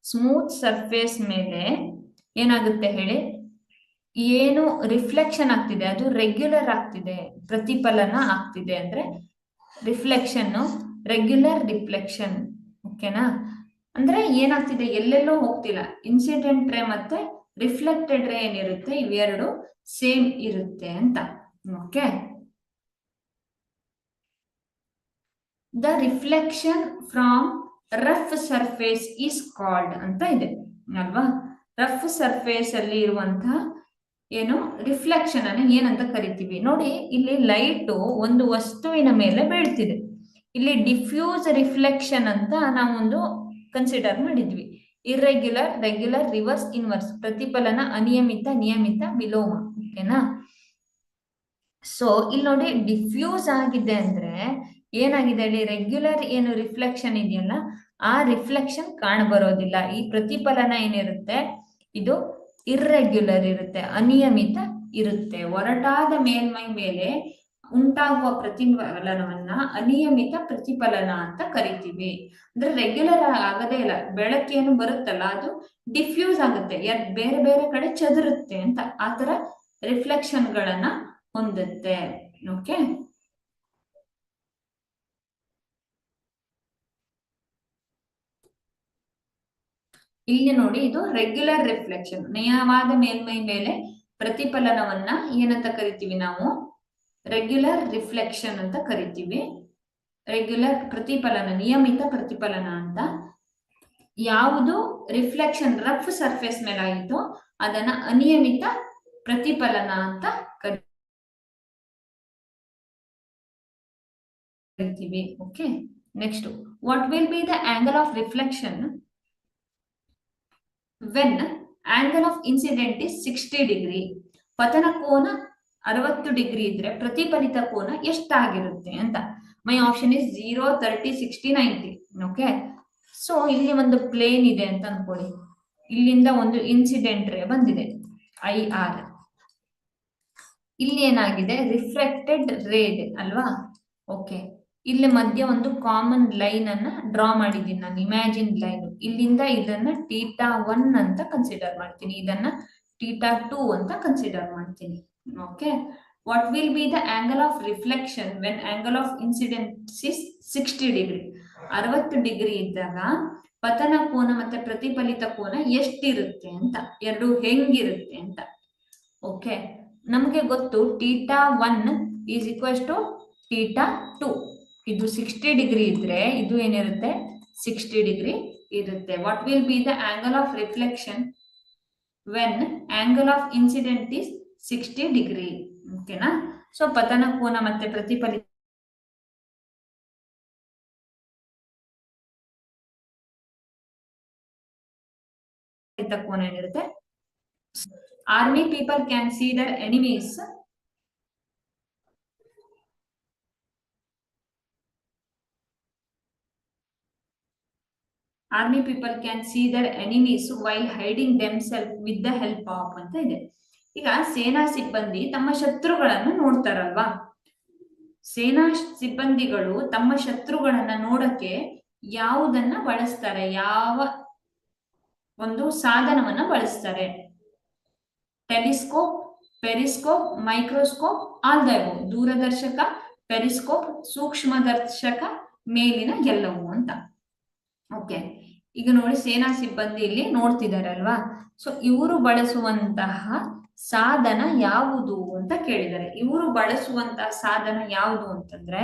ಸ್ಮೂತ್ ಸರ್ಫೇಸ್ ಮೇಲೆ ಏನಾಗುತ್ತೆ ಹೇಳಿ? ಏನು ರಿಫ್ಲೆಕ್ಷನ್ ಆಗ್ತಿದೆ ಅದು ರೆಗ್ಯುಲರ್ ಆಗ್ತಿದೆ, ಪ್ರತಿಫಲನ ಆಗ್ತಿದೆ. ಅಂದ್ರೆ ರಿಫ್ಲೆಕ್ಷನ್, ರೆಗ್ಯುಲರ್ ರಿಫ್ಲೆಕ್ಷನ್. ಓಕೆನಾ? ಅಂದ್ರೆ ಏನಾಗ್ತಿದೆ, ಎಲ್ಲೆಲ್ಲೋ ಹೋಗ್ತಿಲ್ಲ. ಇನ್ಸಿಡೆಂಟ್ ರೇ ಮತ್ತೆ ರಿಫ್ಲೆಕ್ಟೆಡ್ ರೇ ಏನಿರುತ್ತೆ, ಇವೆರಡು ಸೇಮ್ ಇರುತ್ತೆ ಅಂತ. Okay, the reflection from rough surface is called ಅಂತ ಇದೆ ಅಲ್ವಾ? ರಫ್ ಸರ್ಫೇಸ್ ಅಲ್ಲಿ ಇರುವಂತಹ ಏನು ರಿಫ್ಲೆಕ್ಷನ್ ಅನ್ನು ಏನಂತ ಕರಿತೀವಿ? ನೋಡಿ, ಇಲ್ಲಿ ಲೈಟು ಒಂದು ವಸ್ತುವಿನ ಮೇಲೆ ಬೀಳ್ತಿದೆ. ಇಲ್ಲಿ ಡಿಫ್ಯೂಸ್ ರಿಫ್ಲೆಕ್ಷನ್ ಅಂತ ನಾವೊಂದು ಕನ್ಸಿಡರ್ ಮಾಡಿದ್ವಿ. Irregular, regular, reverse, inverse. ಪ್ರತಿಫಲನ, ಅನಿಯಮಿತ, ನಿಯಮಿತ, ವಿಲೋಮ. ಓಕೆನಾ? ಸೊ ಇಲ್ಲಿ ನೋಡಿ, ಡಿಫ್ಯೂಸ್ ಆಗಿದೆ ಅಂದ್ರೆ ಏನಾಗಿದೆ ಹೇಳಿ? ರೆಗ್ಯುಲರ್ ಏನು ರಿಫ್ಲೆಕ್ಷನ್ ಇದೆಯಲ್ಲ, ಆ ರಿಫ್ಲೆಕ್ಷನ್ ಕಾಣಬರೋದಿಲ್ಲ. ಈ ಪ್ರತಿಫಲನ ಏನಿರುತ್ತೆ, ಇದು ಇರ್ರೆಗ್ಯುಲರ್ ಇರುತ್ತೆ, ಅನಿಯಮಿತ ಇರುತ್ತೆ. ಒರಟಾದ ಮೇಲ್ಮೈ ಮೇಲೆ ಉಂಟಾಗುವ ಪ್ರತಿಫಲನವನ್ನ ಅನಿಯಮಿತ ಪ್ರತಿಫಲನ ಅಂತ ಕರಿತೀವಿ. ಅಂದ್ರೆ ರೆಗ್ಯುಲರ್ ಆಗದೇ ಇಲ್ಲ. ಬೆಳಕೇನು ಬರುತ್ತಲ್ಲ, ಅದು ಡಿಫ್ಯೂಸ್ ಆಗುತ್ತೆ, ಬೇರೆ ಬೇರೆ ಕಡೆ ಚದುರುತ್ತೆ ಅಂತ. ಆತರ ರಿಫ್ಲೆಕ್ಷನ್ ಗಳನ್ನ ಹೊಂದುತ್ತೆ. ಓಕೆ, ಇಲ್ಲಿ ನೋಡಿ, ಇದು ರೆಗ್ಯುಲರ್ ರಿಫ್ಲೆಕ್ಷನ್. ನಯವಾದ ಮೇಲ್ಮೈ ಮೇಲೆ ಪ್ರತಿಫಲನವನ್ನ ಏನಂತ ಕರಿತೀವಿ ನಾವು? ರೆಗ್ಯುಲರ್ ರಿಫ್ಲೆಕ್ಷನ್ ಅಂತ ಕರಿತೀವಿ. ರೆಗ್ಯುಲರ್ ಪ್ರತಿಫಲನ, ನಿಯಮಿತ ಪ್ರತಿಫಲನ ಅಂತ. ಯಾವುದು ರಿಫ್ಲೆಕ್ಷನ್ ರಫ್ ಸರ್ಫೇಸ್ ಮೇಲೆ ಆಯಿತು ಅದನ್ನ ಅನಿಯಮಿತ ಪ್ರತಿಫಲನ ಅಂತ ಕರಿತೀವಿ. Okay, next, what will be the angle of reflection when angle of incident is 60 degree? ಪತನ ಕೋನ 60 ಡಿಗ್ರಿ ಇದ್ರೆ ಪ್ರತಿಫಲಿತ ಕೋನ ಎಷ್ಟಾಗಿರುತ್ತೆ ಅಂತ. ಮೈ ಆಪ್ಷನ್ ಇಸ್ 0, 30, 60, 90. ಓಕೆ, ಸೊ ಇಲ್ಲಿ ಒಂದು ಪ್ಲೇನ್ ಇದೆ ಅಂತ ಅನ್ಕೊಳ್ಳಿ. ಇಲ್ಲಿಂದ ಒಂದು ಇನ್ಸಿಡೆಂಟ್ ರೇ ಬಂದಿದೆ, IR. ಇಲ್ಲಿ ಏನಾಗಿದೆ, ರಿಫ್ಲೆಕ್ಟೆಡ್ ರೇ ಇದೆ ಅಲ್ವಾ? ಓಕೆ, ಇಲ್ಲಿ ಮಧ್ಯೆ ಒಂದು ಕಾಮನ್ ಲೈನ್ ಅನ್ನ ಡ್ರಾ ಮಾಡಿದ್ದೀನಿ ನಾನು, ಇಮ್ಯಾಜಿನ್ ಲೈನ್. ಇಲ್ಲಿಂದ ಇದನ್ನ θ1 ಅಂತ ಕನ್ಸಿಡರ್ ಮಾಡ್ತೀನಿ, ಇದನ್ನ θ2 ಅಂತ ಕನ್ಸಿಡರ್ ಮಾಡ್ತೀನಿ. Okay, what will be the angle of reflection when angle of incidence is 60 degree? 60 degree ಇದ್ದಾಗ ಪತನ ಕೋನ ಮತ್ತೆ ಪ್ರತಿಫಲಿತ ಕೋನ ಎಷ್ಟಿರುತ್ತೆ ಅಂತ, ಎರಡು ಹೆಂಗಿರುತ್ತೆ ಅಂತ. ಓಕೆ, ನಮಗೆ ಗೊತ್ತು θ1 ಈಸ್ ಈಕ್ವಲ್ಸ್ ಟು theta 2. ಇದು 60 ಡಿಗ್ರಿ ಇದ್ರೆ ಇದು ಏನಿರುತ್ತೆ 60 ಡಿಗ್ರಿ ಇರುತ್ತೆ. What will be the angle of reflection when angle of incident is 60 degree? ಓಕೆನಾ? ಸೊ ಪತನ ಕೋನ ಮತ್ತೆ ಪ್ರತಿಫಲಿತ ಕೋನ ಏನಿರುತ್ತೆ, army people can see their enemies army people can see their enemies while hiding themselves with the help of ಅಂತ ಇದೆ. ಈಗ ಸೇನಾ ಸಿಬ್ಬಂದಿ ತಮ್ಮ ಶತ್ರುಗಳನ್ನು ನೋಡ್ತಾರಲ್ವಾ, ಸೇನಾ ಸಿಬ್ಬಂದಿಗಳು ತಮ್ಮ ಶತ್ರುಗಳನ್ನ ನೋಡಕ್ಕೆ ಯಾವುದನ್ನ ಬಳಸ್ತಾರೆ, ಯಾವ ಒಂದು ಸಾಧನವನ್ನ ಬಳಸ್ತಾರೆ? Telescope, periscope, microscope, all the above. ದೂರದರ್ಶಕ, ಪೆರಿಸ್ಕೋಪ್, ಸೂಕ್ಷ್ಮದರ್ಶಕ, ಮೇಲಿನ ಎಲ್ಲವೂ ಅಂತ. ಓಕೆ, ಈಗ ನೋಡಿ ಸೇನಾ ಸಿಬ್ಬಂದಿ ಇಲ್ಲಿ ನೋಡ್ತಿದ್ದಾರೆ ಅಲ್ವಾ. ಸೊ ಇವರು ಬಳಸುವಂತಹ ಸಾಧನ ಯಾವುದು ಅಂತ ಕೇಳಿದ್ದಾರೆ. ಇವರು ಬಳಸುವಂತಹ ಸಾಧನ ಯಾವುದು ಅಂತಂದ್ರೆ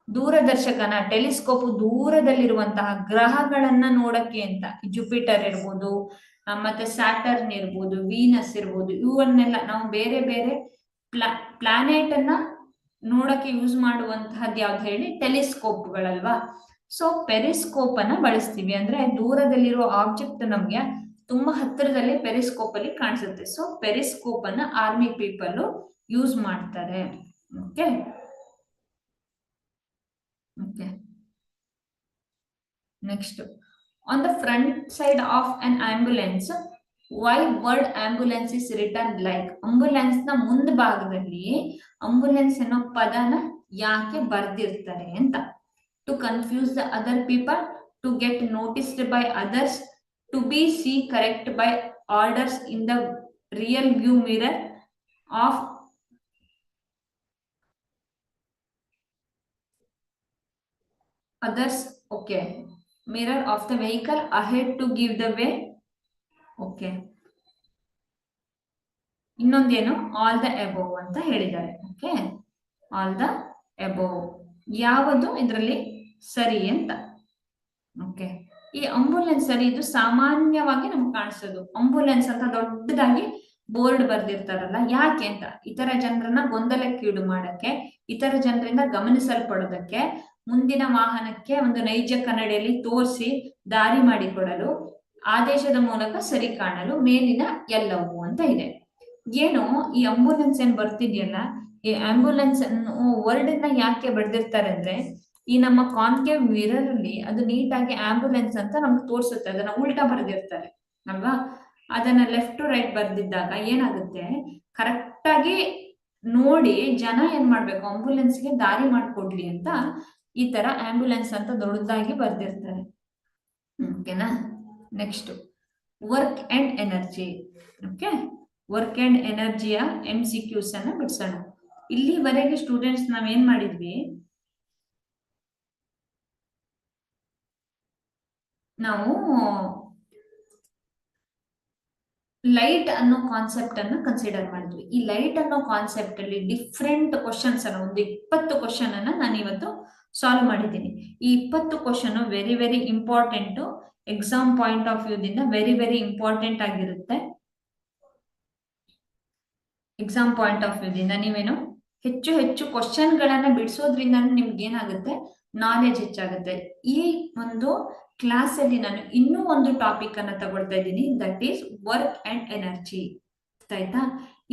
ದೂರದರ್ಶಕನ, ಟೆಲಿಸ್ಕೋಪ್ ದೂರದಲ್ಲಿರುವಂತಹ ಗ್ರಹಗಳನ್ನ ನೋಡಕ್ಕೆ ಅಂತ. ಜುಪಿಟರ್ ಇರ್ಬೋದು, ಮತ್ತೆ ಸ್ಯಾಟರ್ನ್ ಇರ್ಬೋದು, ವೀನಸ್ ಇರ್ಬೋದು, ಇವನ್ನೆಲ್ಲ ನಾವು ಬೇರೆ ಬೇರೆ ಪ್ಲಾನೆಟ್ ಅನ್ನ ನೋಡಕ್ಕೆ ಯೂಸ್ ಮಾಡುವಂತಹದ್ದು ಯಾವ್ದು ಹೇಳಿ? ಟೆಲಿಸ್ಕೋಪ್ಗಳಲ್ವಾ. ಸೊ ಪೆರಿಸ್ಕೋಪ್ ಅನ್ನ ಬಳಸ್ತೀವಿ, ಅಂದ್ರೆ ದೂರದಲ್ಲಿರೋ ಆಬ್ಜೆಕ್ಟ್ ನಮ್ಗೆ ತುಂಬಾ ಹತ್ತಿರದಲ್ಲಿ ಪೆರಿಸ್ಕೋಪ್ ಅಲ್ಲಿ ಕಾಣಿಸುತ್ತೆ. ಸೊ ಪೆರಿಸ್ಕೋಪ್ ಅನ್ನ ಆರ್ಮಿ ಪೀಪಲ್ ಯೂಸ್ ಮಾಡ್ತಾರೆ. Okay okay, next, on the front side of an ambulance why word ambulance is written like? Ambulance ನ ಮುಂಭಾಗದಲ್ಲಿ ಆಂಬ್ಯುಲೆನ್ಸ್ ಅನ್ನೋ ಪದನ ಯಾಕೆ ಬರ್ದಿರ್ತಾರೆ ಅಂತ. To confuse the other people, to get noticed by others, to be see correct by others in the real view mirror of others. Okay, mirror of the vehicle ahead to give the way. Okay, ಇನ್ನೊಂದೇನು all the above ಅಂತ ಹೇಳಿದ್ದಾರೆ. Okay, all the above ಯಾವುದು ಇದರಲ್ಲಿ ಸರಿ ಅಂತ. Okay, ಈ ambulance ಅಲ್ಲಿ ಇದು ಸಾಮಾನ್ಯವಾಗಿ ನಮ್ಗೆ ಕಾಣಿಸೋದು. ಆಂಬ್ಯುಲೆನ್ಸ್ ಅಂತ ದೊಡ್ಡದಾಗಿ ಬೋರ್ಡ್ ಬರ್ದಿರ್ತಾರಲ್ಲ, ಯಾಕೆ ಅಂತ? ಇತರ ಜನರನ್ನ ಗೊಂದಲಕ್ಕೀಡು ಮಾಡಕ್ಕೆ, ಇತರ ಜನರಿಂದ ಗಮನಿಸಲ್ಪಡೋದಕ್ಕೆ, ಮುಂದಿನ ವಾಹನಕ್ಕೆ ಒಂದು ನೈಜ ಕನ್ನಡಿಯಲ್ಲಿ ತೋರಿಸಿ ದಾರಿ ಮಾಡಿಕೊಡಲು, ಆದೇಶದ ಮೂಲಕ ಸರಿ ಕಾಣಲು, ಮೇಲಿನ ಎಲ್ಲವೂ ಅಂತ ಇದೆ. ಏನು ಈ ಆಂಬ್ಯುಲೆನ್ಸ್ ಏನ್ ಬರ್ತಿದ್ಯಲ್ಲ, ಈ ಆಂಬ್ಯುಲೆನ್ಸ್ ವರ್ಡ್ ನ ಯಾಕೆ ಬರ್ದಿರ್ತಾರೆ ಅಂದ್ರೆ, ಈ ನಮ್ಮ ಕಾನ್ಕೇವ್ ಮಿರರ್ ಅಲ್ಲಿ ಅದು ನೀಟಾಗಿ ಆಂಬ್ಯುಲೆನ್ಸ್ ಅಂತ ನಮ್ಗೆ ತೋರಿಸುತ್ತೆ. ಅದನ್ನ ಉಲ್ಟಾ ಬರ್ದಿರ್ತಾರೆ ಅಲ್ವಾ. ಅದನ್ನ ಲೆಫ್ಟ್ ಟು ರೈಟ್ ಬರ್ದಿದ್ದಾಗ ಏನಾಗುತ್ತೆ, ಕರೆಕ್ಟ್ ಆಗಿ ನೋಡಿ ಜನ ಏನ್ ಮಾಡ್ಬೇಕು, ಆಂಬ್ಯುಲೆನ್ಸ್ಗೆ ದಾರಿ ಮಾಡ್ಕೊಡ್ಲಿ ಅಂತ ಈ ತರ ಆಂಬ್ಯುಲೆನ್ಸ್ ಅಂತ ದೊಡ್ಡದಾಗಿ ಬರ್ದಿರ್ತಾರೆ. ಓಕೆನಾ? Next, work and energy. Okay, work and ಎನರ್ಜಿಯ MCQs ಅನ್ನ ಬಿಡಿಸೋಣ. ಇಲ್ಲಿವರೆಗೆ ಸ್ಟೂಡೆಂಟ್ಸ್ ನಾವೇನ್ ಮಾಡಿದ್ವಿ, ನಾವು ಲೈಟ್ ಅನ್ನೋ ಕಾನ್ಸೆಪ್ಟ್ ಅನ್ನ ಕನ್ಸಿಡರ್ ಮಾಡಿದ್ವಿ. ಈ ಲೈಟ್ ಅನ್ನೋ ಕಾನ್ಸೆಪ್ಟ್ ಅಲ್ಲಿ ಡಿಫ್ರೆಂಟ್ ಕ್ವಶನ್ಸ್ ಅನ್ನ, ಒಂದು 20 ಕ್ವಶನ್ ಅನ್ನ ನಾನು ಇವತ್ತು ಸಾಲ್ವ್ ಮಾಡಿದ್ದೀನಿ. ಈ 20 question very very important, exam point of view ದಿಂದ ವೆರಿ ವೆರಿ ಇಂಪಾರ್ಟೆಂಟ್ ಆಗಿರುತ್ತೆ. ಎಕ್ಸಾಮ್ ಪಾಯಿಂಟ್ ಆಫ್ ವ್ಯೂ ದಿಂದ ನೀವೇನು ಹೆಚ್ಚು ಹೆಚ್ಚು ಕ್ವಶನ್ ಗಳನ್ನ ಬಿಡಿಸೋದ್ರಿಂದ ನಿಮ್ಗೆ ಏನಾಗುತ್ತೆ, ನಾಲೆಜ್ ಹೆಚ್ಚಾಗುತ್ತೆ. ಈ ಒಂದು ಕ್ಲಾಸ್ ಅಲ್ಲಿ ನಾನು ಇನ್ನೂ ಒಂದು ಟಾಪಿಕ್ ಅನ್ನ ತಗೊಳ್ತಾ ಇದ್ದೀನಿ, that is work and energy. ಆಯ್ತಾ?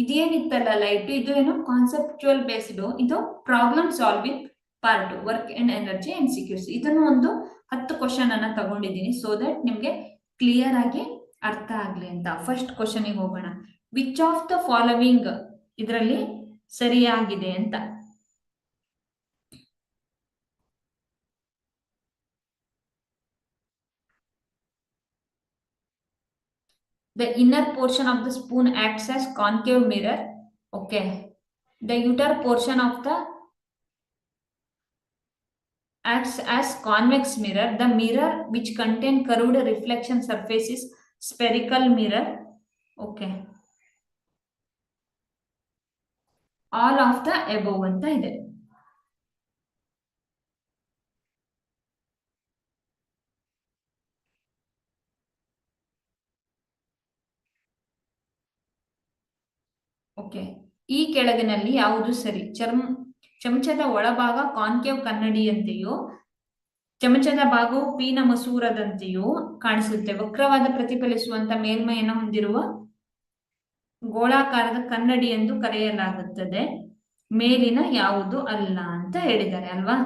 ಇದೇನಿತ್ತಲ್ಲ ಲೈಟ್, ಇದು ಏನು ಕಾನ್ಸೆಪ್ಚುಯಲ್ ಬೇಸ್ಡ್, ಇದು problem solving part. Work and energy MCQs, ಇದನ್ನು ಒಂದು 10 ಕ್ವಶನ್ ಅನ್ನ ತಗೊಂಡಿದ್ದೀನಿ, ಸೋ ದಟ್ ನಿಮ್ಗೆ ಕ್ಲಿಯರ್ ಆಗಿ ಅರ್ಥ ಆಗ್ಲಿ ಅಂತ. ಫಸ್ಟ್ ಕ್ವಶನ್ ಗೆ ಹೋಗೋಣ. ವಿಚ್ ಆಫ್ ದ ಫಾಲೋವಿಂಗ್ ಇದರಲ್ಲಿ ಸರಿಯಾಗಿದೆ ಅಂತ. The inner portion of the spoon acts as concave mirror. Okay, the outer portion of the acts as convex mirror. The mirror which contain curved reflection surface is spherical mirror. Okay, all of the above ಅಂತ ಇದೆ. Okay, ಈ ಕೆಳಗಿನಲ್ಲಿ ಯಾವುದು ಸರಿ? ಚಮಚದ ಒಳಭಾಗ concave ಕನ್ನಡಿಯಂತೆಯೋ ಚಮಚದ ಭಾಗವು ಪೀನ ಮಸೂರದಂತೆಯೂ ಕಾಣಿಸುತ್ತೆ. ವಕ್ರವಾದ ಪ್ರತಿಫಲಿಸುವಂತ ಮೇಲ್ಮೈಯನ್ನು ಹೊಂದಿರುವ ಗೋಳಾಕಾರದ ಕನ್ನಡಿ ಎಂದು ಕರೆಯಲಾಗುತ್ತದೆ. ಮೇಲಿನ ಯಾವುದು ಅಲ್ಲ ಅಂತ ಹೇಳಿದ್ದಾರೆ ಅಲ್ವಾ?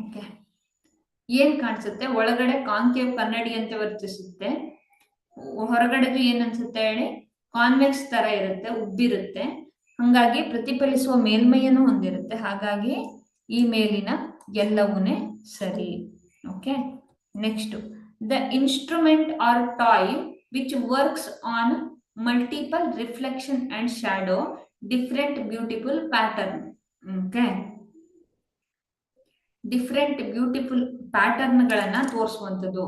ಓಕೆ, ಏನ್ ಕಾಣಿಸುತ್ತೆ? ಒಳಗಡೆ ಕಾನ್ಕೇವ್ ಕನ್ನಡಿಯಂತೆ ವರ್ತಿಸುತ್ತೆ, ಹೊರಗಡೆದು ಏನ್ ಅನ್ಸುತ್ತೆ ಹೇಳಿ? ಕಾನ್ವೆಕ್ಸ್ ತರ ಇರುತ್ತೆ, ಉಬ್ಬಿರುತ್ತೆ, ಹಂಗಾಗಿ ಪ್ರತಿಫಲಿಸುವ ಮೇಲ್ಮೈಯನ್ನು ಹೊಂದಿರುತ್ತೆ. ಹಾಗಾಗಿ ಈ ಮೇಲಿನ ಎಲ್ಲವೂನೇ ಸರಿ. Okay, next, the instrument are toy which works on multiple reflection and shadow different beautiful pattern. Okay, different beautiful ಪ್ಯಾಟರ್ನ್ಗಳನ್ನ ತೋರಿಸುವಂಥದ್ದು,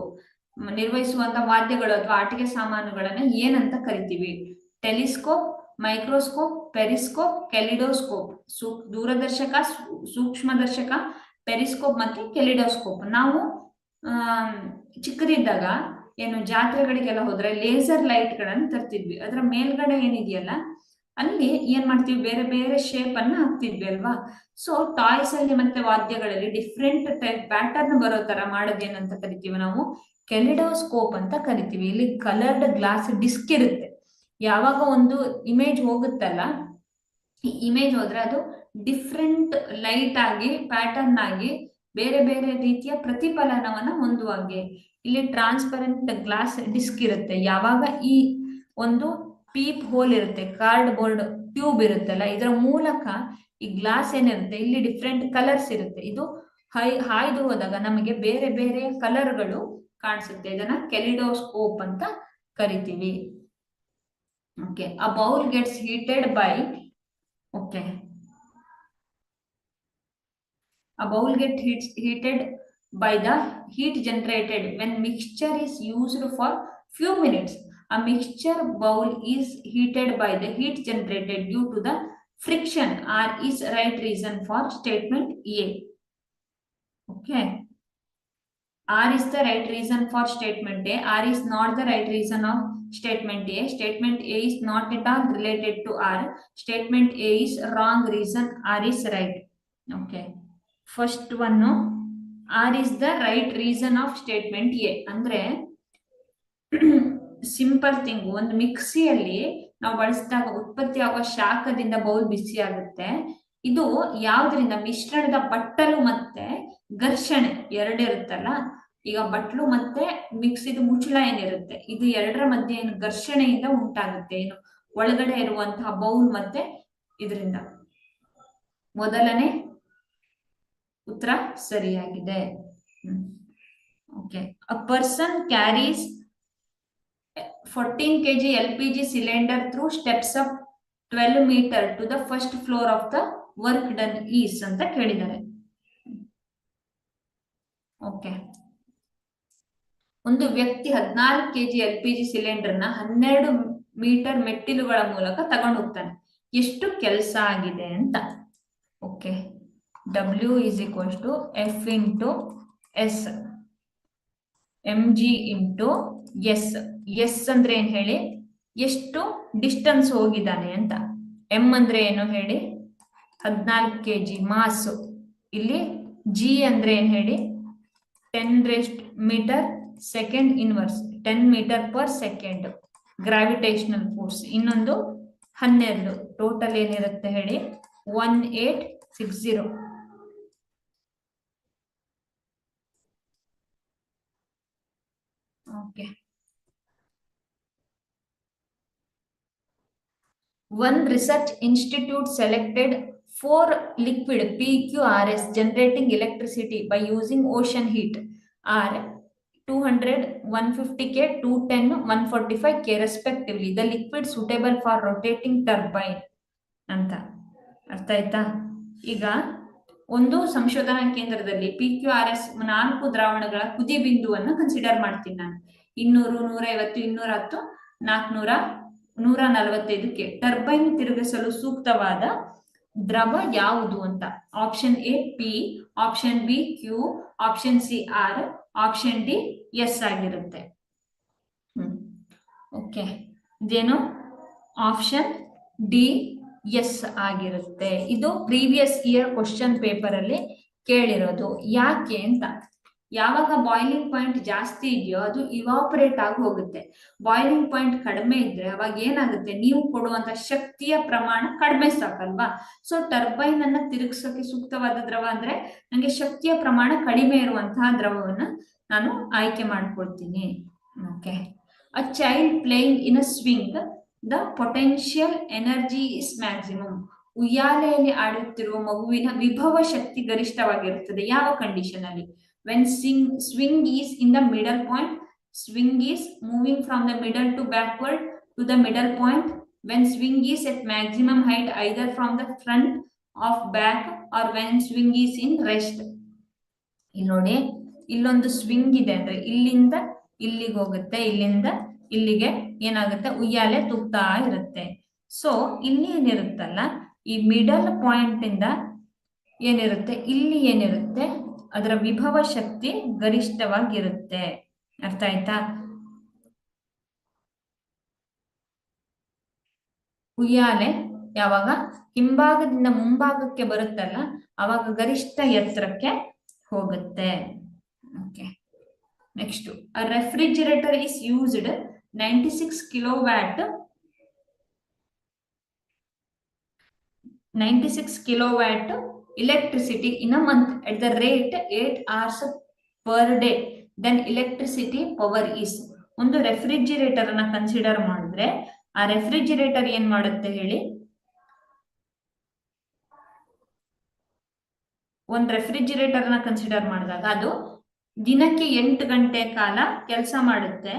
ನಿರ್ವಹಿಸುವಂತ ವಾದ್ಯಗಳು ಅಥವಾ ಆಟಿಕೆ ಸಾಮಾನುಗಳನ್ನ ಏನಂತ ಕರಿತೀವಿ? Telescope, microscope, periscope, kaleidoscope. ದೂರದರ್ಶಕ, ಸೂಕ್ಷ್ಮದರ್ಶಕ, ಪೆರಿಸ್ಕೋಪ್ ಮತ್ತೆ ಕೆಲಿಡೋಸ್ಕೋಪ್. ನಾವು ಚಿಕ್ಕದಿದ್ದಾಗ ಏನು ಜಾತ್ರೆಗಳಿಗೆಲ್ಲ ಹೋದ್ರೆ ಲೇಸರ್ ಲೈಟ್ ಗಳನ್ನ ತರ್ತಿದ್ವಿ. ಅದರ ಮೇಲ್ಗಡೆ ಏನಿದೆಯಲ್ಲ ಅಲ್ಲಿ ಏನ್ ಮಾಡ್ತೀವಿ? ಬೇರೆ ಬೇರೆ ಶೇಪ್ ಅನ್ನ ಹಾಕ್ತಿದ್ವಿ ಅಲ್ವಾ? ಸೊ ಟಾಯ್ಸ್ ಅಲ್ಲಿ ಮತ್ತೆ ವಾದ್ಯಗಳಲ್ಲಿ ಡಿಫ್ರೆಂಟ್ ಟೈಪ್ ಪ್ಯಾಟರ್ನ್ ಬರೋ ತರ ಮಾಡೋದೇನಂತ ಕರಿತೀವಿ ನಾವು? ಕೆಲಿಡೋಸ್ಕೋಪ್ ಅಂತ ಕರಿತೀವಿ. ಇಲ್ಲಿ ಕಲರ್ಡ್ ಗ್ಲಾಸ್ ಡಿಸ್ಕ್ ಇರುತ್ತೆ. ಯಾವಾಗ ಒಂದು ಇಮೇಜ್ ಹೋಗುತ್ತಲ್ಲ, ಈ ಇಮೇಜ್ ಹೋದ್ರೆ ಅದು ಡಿಫ್ರೆಂಟ್ ಲೈಟ್ ಆಗಿ ಪ್ಯಾಟರ್ನ್ ಆಗಿ ಬೇರೆ ಬೇರೆ ರೀತಿಯ ಪ್ರತಿಫಲನವನ್ನ ಹೊಂದುವಾಗೆ ಇಲ್ಲಿ ಟ್ರಾನ್ಸ್ಪರೆಂಟ್ ಗ್ಲಾಸ್ ಡಿಸ್ಕ್ ಇರುತ್ತೆ. ಯಾವಾಗ ಈ ಒಂದು ಪೀಪ್ ಹೋಲ್ ಇರುತ್ತೆ, ಕಾರ್ಡ್ ಬೋರ್ಡ್ ಟ್ಯೂಬ್ ಇರುತ್ತಲ್ಲ, ಇದರ ಮೂಲಕ ಈ ಗ್ಲಾಸ್ ಏನಿರುತ್ತೆ ಇಲ್ಲಿ ಡಿಫ್ರೆಂಟ್ ಕಲರ್ಸ್ ಇರುತ್ತೆ. ಇದು ಹಾಯ್ದು ಹೋದಾಗ ನಮಗೆ ಬೇರೆ ಬೇರೆ ಕಲರ್ಗಳು ಕಾಣಿಸುತ್ತೆ. ಇದನ್ನ ಕೆಲಿಡೋಸ್ಕೋಪ್ ಅಂತ ಕರಿತೀವಿ. Okay, a bowl gets heated by a bowl gets heated by the heat generated when mixture is used for few minutes. A mixture bowl is heated by the heat generated due to the friction. R is right reason for statement A. Okay, R is the right reason for statement A. R is not the right reason of statement A. Statement A is not at all related to R. Statement A is wrong reason, R is right. Okay, first one, R is the right reason of statement A. ಅಂದ್ರೆ simple thing, ಒಂದು ಮಿಕ್ಸಿಯಲ್ಲಿ ನಾವು ಬಳಸಿದಾಗ ಉತ್ಪತ್ತಿ ಆಗುವ ಶಾಖದಿಂದ bowl ಬಿಸಿ ಆಗುತ್ತೆ. ಇದು ಯಾವ್ದ್ರಿಂದ? ಮಿಶ್ರಣದ ಬಟ್ಟಲು ಮತ್ತೆ ಘರ್ಷಣೆ ಎರಡಿರುತ್ತಲ್ಲ. ಈಗ ಬಟ್ಲು ಮತ್ತೆ ಮಿಕ್ಸಿದ ಮುಚ್ಚಳ ಏನಿರುತ್ತೆ, ಇದು ಎರಡರ ಮಧ್ಯೆ ಏನು ಘರ್ಷಣೆಯಿಂದ ಉಂಟಾಗುತ್ತೆ, ಏನು ಒಳಗಡೆ ಇರುವಂತಹ ಬೌಲ್ ಮತ್ತೆ ಇದರಿಂದ. ಮೊದಲನೇ ಉತ್ತರ ಸರಿಯಾಗಿದೆ. Okay, a person carries 14 kg LPG cylinder through steps of 12 meter to the first floor of the work done is ಅಂತ ಕೇಳಿದ್ದಾರೆ. ಓಕೆ, ಒಂದು ವ್ಯಕ್ತಿ 14 kg LPG ಸಿಲಿಂಡರ್ನ 12 ಮೀಟರ್ ಮೆಟ್ಟಿಲುಗಳ ಮೂಲಕ ತಗೊಂಡು ಹೋಗ್ತಾನೆ. ಎಷ್ಟು ಕೆಲಸ ಆಗಿದೆ ಅಂತ. Okay, W is equals to F into S mg into S. S ಅಂದ್ರೆ ಏನ್ ಹೇಳಿ? ಎಷ್ಟು ಡಿಸ್ಟೆನ್ಸ್ ಹೋಗಿದ್ದಾನೆ ಅಂತ. M ಅಂದ್ರೆ ಏನು ಹೇಳಿ? 14 kg ಮಾಸ್. ಇಲ್ಲಿ G ಅಂದ್ರೆ ಏನ್ ಹೇಳಿ? 10 metre second inverse, 10 metre per second gravitational force. ಇನ್ನೊಂದು 12. ಟೋಟಲ್ ಏನಿರುತ್ತೆ ಹೇಳಿ? 1860. Okay. One research institute selected 4 liquid PQRS generating electricity by using ocean heat are 200, 150K, 210, 145K respectively. The liquid suitable for rotating turbine ಅಂತ. ಅರ್ಥ ಆಯ್ತಾ? ಈಗ ಒಂದು ಸಂಶೋಧನಾ ಕೇಂದ್ರದಲ್ಲಿ PQRS 4 ದ್ರಾವಣಗಳ ಕುದಿ ಬಿಂದುವನ್ನು ಕನ್ಸಿಡರ್ ಮಾಡ್ತೀನಿ ನಾನು. 200, 150, 210, 400, 145K. ಟರ್ಬೈನ್ ತಿರುಗಿಸಲು ಸೂಕ್ತವಾದ ದ್ರವ ಯಾವುದು ಅಂತ. Option A P, option B Q, option C R, option D S ಆಗಿರುತ್ತೆ. ಓಕೆ, ಇದೇನು ಆಪ್ಷನ್ ಡಿ ಎಸ್ ಆಗಿರುತ್ತೆ. ಇದು ಪ್ರೀವಿಯಸ್ ಇಯರ್ ಕ್ವಶನ್ ಪೇಪರ್ ಅಲ್ಲಿ ಕೇಳಿರೋದು. ಯಾಕೆ ಅಂತ, ಯಾವಾಗ ಬಾಯ್ಲಿಂಗ್ ಪಾಯಿಂಟ್ ಜಾಸ್ತಿ ಇದೆಯೋ ಅದು ಇವಾಪರೇಟ್ ಆಗಿ ಹೋಗುತ್ತೆ. ಬಾಯ್ಲಿಂಗ್ ಪಾಯಿಂಟ್ ಕಡಿಮೆ ಇದ್ರೆ ಅವಾಗ ಏನಾಗುತ್ತೆ, ನೀವು ಕೊಡುವಂತ ಶಕ್ತಿಯ ಪ್ರಮಾಣ ಕಡಿಮೆ ಸಾಕಲ್ವಾ. ಸೊ ಟರ್ಬೈನ್ ಅನ್ನ ತಿರುಗಿಸೋಕೆ ಸೂಕ್ತವಾದ ದ್ರವ ಅಂದ್ರೆ ನನಗೆ ಶಕ್ತಿಯ ಪ್ರಮಾಣ ಕಡಿಮೆ ಇರುವಂತಹ ದ್ರವವನ್ನ ನಾನು ಆಯ್ಕೆ ಮಾಡ್ಕೊಳ್ತೀನಿ. Okay, a child playing in a swing, the potential energy is maximum. ಉಯ್ಯಾಲೆಯಲ್ಲಿ ಆಡುತ್ತಿರುವ ಮಗುವಿನ ವಿಭವ ಶಕ್ತಿ ಗರಿಷ್ಠವಾಗಿರುತ್ತದೆ ಯಾವ ಕಂಡೀಷನ್ ಅಲ್ಲಿ? when swing is in the middle point, swing is moving from the middle to backward to the middle point, when swing is at maximum height either from the front of back or when swing is in rest. ಇಲ್ಲಿ ನೋಡಿ, ಇಲ್ಲೊಂದು swing ಇದೆ ಅಂದ್ರೆ ಇಲ್ಲಿಂದ ಇಲ್ಲಿಗೆ ಹೋಗುತ್ತೆ, ಇಲ್ಲಿಂದ ಇಲ್ಲಿಗೆ ಏನಾಗುತ್ತೆ, ಉಯ್ಯಾಲೆ ತೂಗ್ತಾ ಇರುತ್ತೆ. ಸೊ ಇಲ್ಲಿ ಏನಿರುತ್ತಲ್ಲ, ಈ ಮಿಡಲ್ ಪಾಯಿಂಟ್ ಇಂದ ಏನಿರುತ್ತೆ, ಇಲ್ಲಿ ಏನಿರುತ್ತೆ, ಅದರ ವಿಭವ ಶಕ್ತಿ ಗರಿಷ್ಠವಾಗಿರುತ್ತೆ. ಅರ್ಥ ಆಯ್ತಾ? ಉಯ್ಯಾಲೆ ಯಾವಾಗ ಹಿಂಭಾಗದಿಂದ ಮುಂಭಾಗಕ್ಕೆ ಬರುತ್ತಲ್ಲ ಅವಾಗ ಗರಿಷ್ಠ ಎತ್ತರಕ್ಕೆ ಹೋಗುತ್ತೆ. Okay, next, a refrigerator is used 96 kilowatt electricity in a month at the rate 8 hours per day, then electricity power is. ಒಂದು ರೆಫ್ರಿಜಿರೇಟರ್ ಅನ್ನ ಕನ್ಸಿಡರ್ ಮಾಡಿದ್ರೆ ಆ ರೆಫ್ರಿಜಿರೇಟರ್ ಏನ್ ಮಾಡುತ್ತೆ ಹೇಳಿ? ಒಂದು ರೆಫ್ರಿಜಿರೇಟರ್ ಅನ್ನ ಕನ್ಸಿಡರ್ ಮಾಡಿದಾಗ ಅದು ದಿನಕ್ಕೆ 8 ಗಂಟೆ ಕಾಲ ಕೆಲಸ ಮಾಡುತ್ತೆ.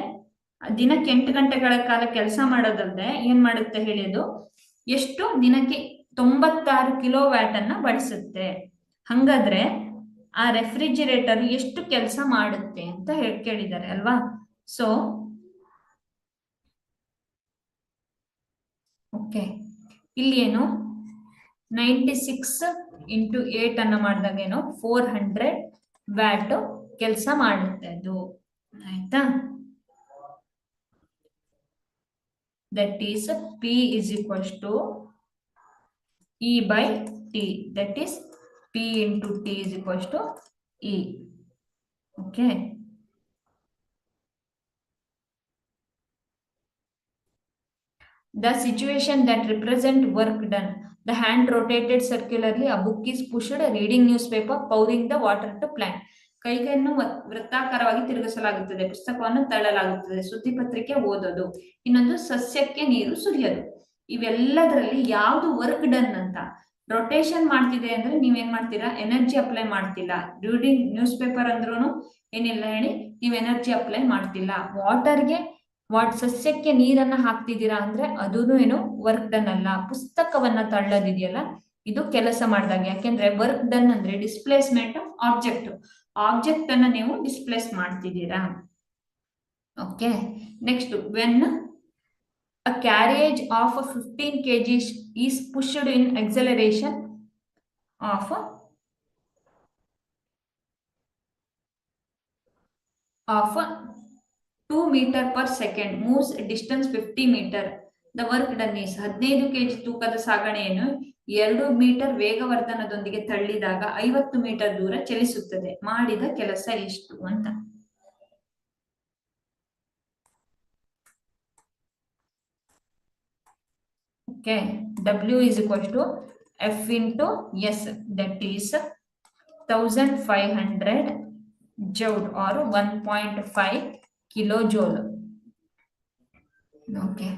ದಿನಕ್ಕೆ 8 ಗಂಟೆಗಳ ಕಾಲ ಕೆಲಸ ಮಾಡೋದಲ್ಲದೆ ಏನ್ ಮಾಡುತ್ತೆ ಹೇಳಿ, ಅದು ಎಷ್ಟು ದಿನಕ್ಕೆ 96 ಕಿಲೋವ್ಯಾಟ್ ಅನ್ನ ಬಳಸುತ್ತೆ. ಹಂಗಾದ್ರೆ ಆ ರೆಫ್ರಿಜಿರೇಟರ್ ಎಷ್ಟು ಕೆಲಸ ಮಾಡುತ್ತೆ ಅಂತ ಕೇಳಿದ್ದಾರೆ ಅಲ್ವಾ. ಸೊ ಓಕೆ, ಇಲ್ಲಿ ಏನು 96 into 8 ಅನ್ನ ಮಾಡಿದಾಗ ಏನು 400 ವ್ಯಾಟ್ ಕೆಲಸ ಮಾಡುತ್ತೆ ಅದು. ಆಯ್ತಾ? That is P is equals to E by T, that is P into T is equals to E. Okay. The situation that represent work done, the hand rotated circularly, a book is pushed, reading newspaper, pouring the water to plant. ಕೈಗಳನ್ನು ವೃತ್ತಾಕಾರವಾಗಿ ತಿರುಗಿಸಲಾಗುತ್ತದೆ, ಪುಸ್ತಕವನ್ನು ತಳ್ಳಲಾಗುತ್ತದೆ, ಸುದ್ದಿ ಪತ್ರಿಕೆ ಓದೋದು, ಇನ್ನೊಂದು ಸಸ್ಯಕ್ಕೆ ನೀರು ಸುರಿಯೋದು. ಇವೆಲ್ಲದರಲ್ಲಿ ಯಾವ್ದು work done ಅಂತ? ರೊಟೇಷನ್ ಮಾಡ್ತಿದೆ ಅಂದ್ರೆ ನೀವೇನ್ ಮಾಡ್ತೀರಾ, ಎನರ್ಜಿ ಅಪ್ಲೈ ಮಾಡ್ತಿಲ್ಲ. ರೀಡಿಂಗ್ ನ್ಯೂಸ್ ಪೇಪರ್ ಅಂದ್ರೂ ಏನಿಲ್ಲ ಹೇಳಿ, ನೀವು ಎನರ್ಜಿ ಅಪ್ಲೈ ಮಾಡ್ತಿಲ್ಲ. ವಾಟರ್ಗೆ ಸಸ್ಯಕ್ಕೆ ನೀರನ್ನ ಹಾಕ್ತಿದ್ದೀರಾ ಅಂದ್ರೆ ಅದೂ ಏನು ವರ್ಕ್ ಡನ್ ಅಲ್ಲ. ಪುಸ್ತಕವನ್ನ ತಳ್ಳೋದಿದೆಯಲ್ಲ ಇದು ಕೆಲಸ ಮಾಡಿದಾಗ. ಯಾಕೆಂದ್ರೆ ವರ್ಕ್ ಡನ್ ಅಂದ್ರೆ ಡಿಸ್ಪ್ಲೇಸ್ಮೆಂಟ್ ಆಫ್ ಆಬ್ಜೆಕ್ಟ್ ಅನ್ನ ನೀವು ಡಿಸ್ಪ್ಲೇಸ್ ಮಾಡ್ತಿದ್ದೀರಾ. Okay, next, when a carriage of 15 kg is pushed in acceleration of 2 meter per second, moves distance 50 meter. The work done is 15 kg ತೂಕದ ಸಾಗಣೆಯನ್ನು 2 ಮೀಟರ್ ವೇಗವರ್ಧನದೊಂದಿಗೆ ತಳ್ಳಿದಾಗ 50 ಮೀಟರ್ ದೂರ ಚಲಿಸುತ್ತದೆ. ಮಾಡಿದ ಕೆಲಸ ಎಷ್ಟು ಅಂತ. Okay, W is equals to F into S, that is 1500 joule or 1.5 kilojoule. Okay.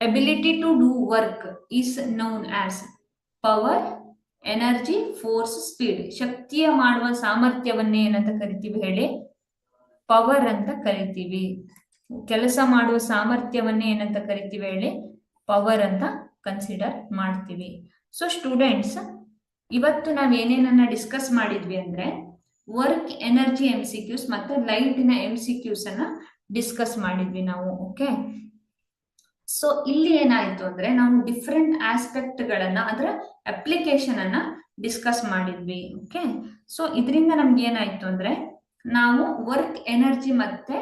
Ability to do work is known as power, energy, force, speed. ಶಕ್ತಿಯ ಮಾಡುವ ಸಾಮರ್ಥ್ಯವನ್ನೇ ಏನಂತ ಕರಿತೀವಿ ಹೇಳಿ? ಪವರ್ ಅಂತ ಕರಿತೀವಿ. ಕೆಲಸ ಮಾಡುವ ಸಾಮರ್ಥ್ಯವನ್ನೇ ಏನಂತ ಕರಿತೀವಿ ಹೇಳಿ? ಪವರ್ ಅಂತ ಕನ್ಸಿಡರ್ ಮಾಡ್ತೀವಿ. ಸೊ ಸ್ಟೂಡೆಂಟ್ಸ್, ಇವತ್ತು ನಾವ್ ಏನೇನನ್ನ ಡಿಸ್ಕಸ್ ಮಾಡಿದ್ವಿ ಅಂದ್ರೆ ವರ್ಕ್ ಎನರ್ಜಿ MCQs ಮತ್ತೆ ಲೈಟ್ ನ MCQs ಅನ್ನ ಡಿಸ್ಕಸ್ ಮಾಡಿದ್ವಿ ನಾವು. ಓಕೆ, ಸೊ ಇಲ್ಲಿ ಏನಾಯ್ತು ಅಂದ್ರೆ ನಾವು ಡಿಫ್ರೆಂಟ್ ಆಸ್ಪೆಕ್ಟ್ ಗಳನ್ನ, ಅದರ ಅಪ್ಲಿಕೇಶನ್ ಅನ್ನ ಡಿಸ್ಕಸ್ ಮಾಡಿದ್ವಿ. ಓಕೆ, ಸೊ ಇದರಿಂದ ನಮ್ಗೆ ಏನಾಯ್ತು ಅಂದ್ರೆ ನಾವು ವರ್ಕ್ ಎನರ್ಜಿ ಮತ್ತೆ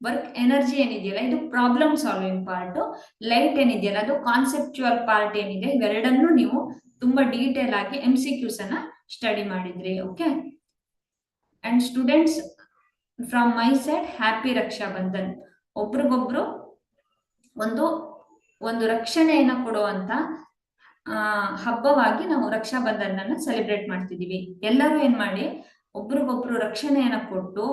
ವರ್ಕ್ ಎನರ್ಜಿ ಏನಿದೆಯಲ್ಲ ಇದು ಪ್ರಾಬ್ಲಮ್ ಸಾಲ್ವಿಂಗ್ ಪಾರ್ಟ್, ಲೈಟ್ ಏನಿದೆಯಲ್ಲ ಅದು ಕಾನ್ಸೆಪ್ಚುಯಲ್ ಪಾರ್ಟ್ ಏನಿದೆ, ಇವೆರಡನ್ನು ನೀವು ತುಂಬಾ ಡೀಟೇಲ್ ಆಗಿ MCQs ಅನ್ನ ಸ್ಟಡಿ ಮಾಡಿದ್ರಿ. Okay, and students from my side happy Raksha Bandhan. ಒಬ್ರಿಗೊಬ್ರು ಒಂದು ಒಂದು ರಕ್ಷಣೆಯನ್ನ ಕೊಡುವಂತ ಹಬ್ಬವಾಗಿ ನಾವು ರಕ್ಷಾ ಬಂಧನನ್ನ ಸೆಲೆಬ್ರೇಟ್ ಮಾಡ್ತಿದೀವಿ. ಎಲ್ಲರೂ ಏನ್ ಮಾಡಿ ಒಬ್ರಿಗೊಬ್ರು ರಕ್ಷಣೆಯನ್ನ ಕೊಟ್ಟು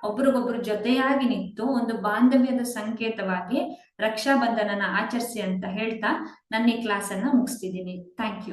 ಒಬ್ರಿಗೊಬ್ರು ಜೊತೆಯಾಗಿ ನಿಂತು ಒಂದು ಬಾಂಧವ್ಯದ ಸಂಕೇತವಾಗಿ ರಕ್ಷಾ ಬಂಧನನ ಆಚರಿಸಿ ಅಂತ ಹೇಳ್ತಾ ನನ್ನ ಈ ಕ್ಲಾಸ್ ಅನ್ನ ಮುಗಿಸ್ತಿದ್ದೀನಿ. Thank you.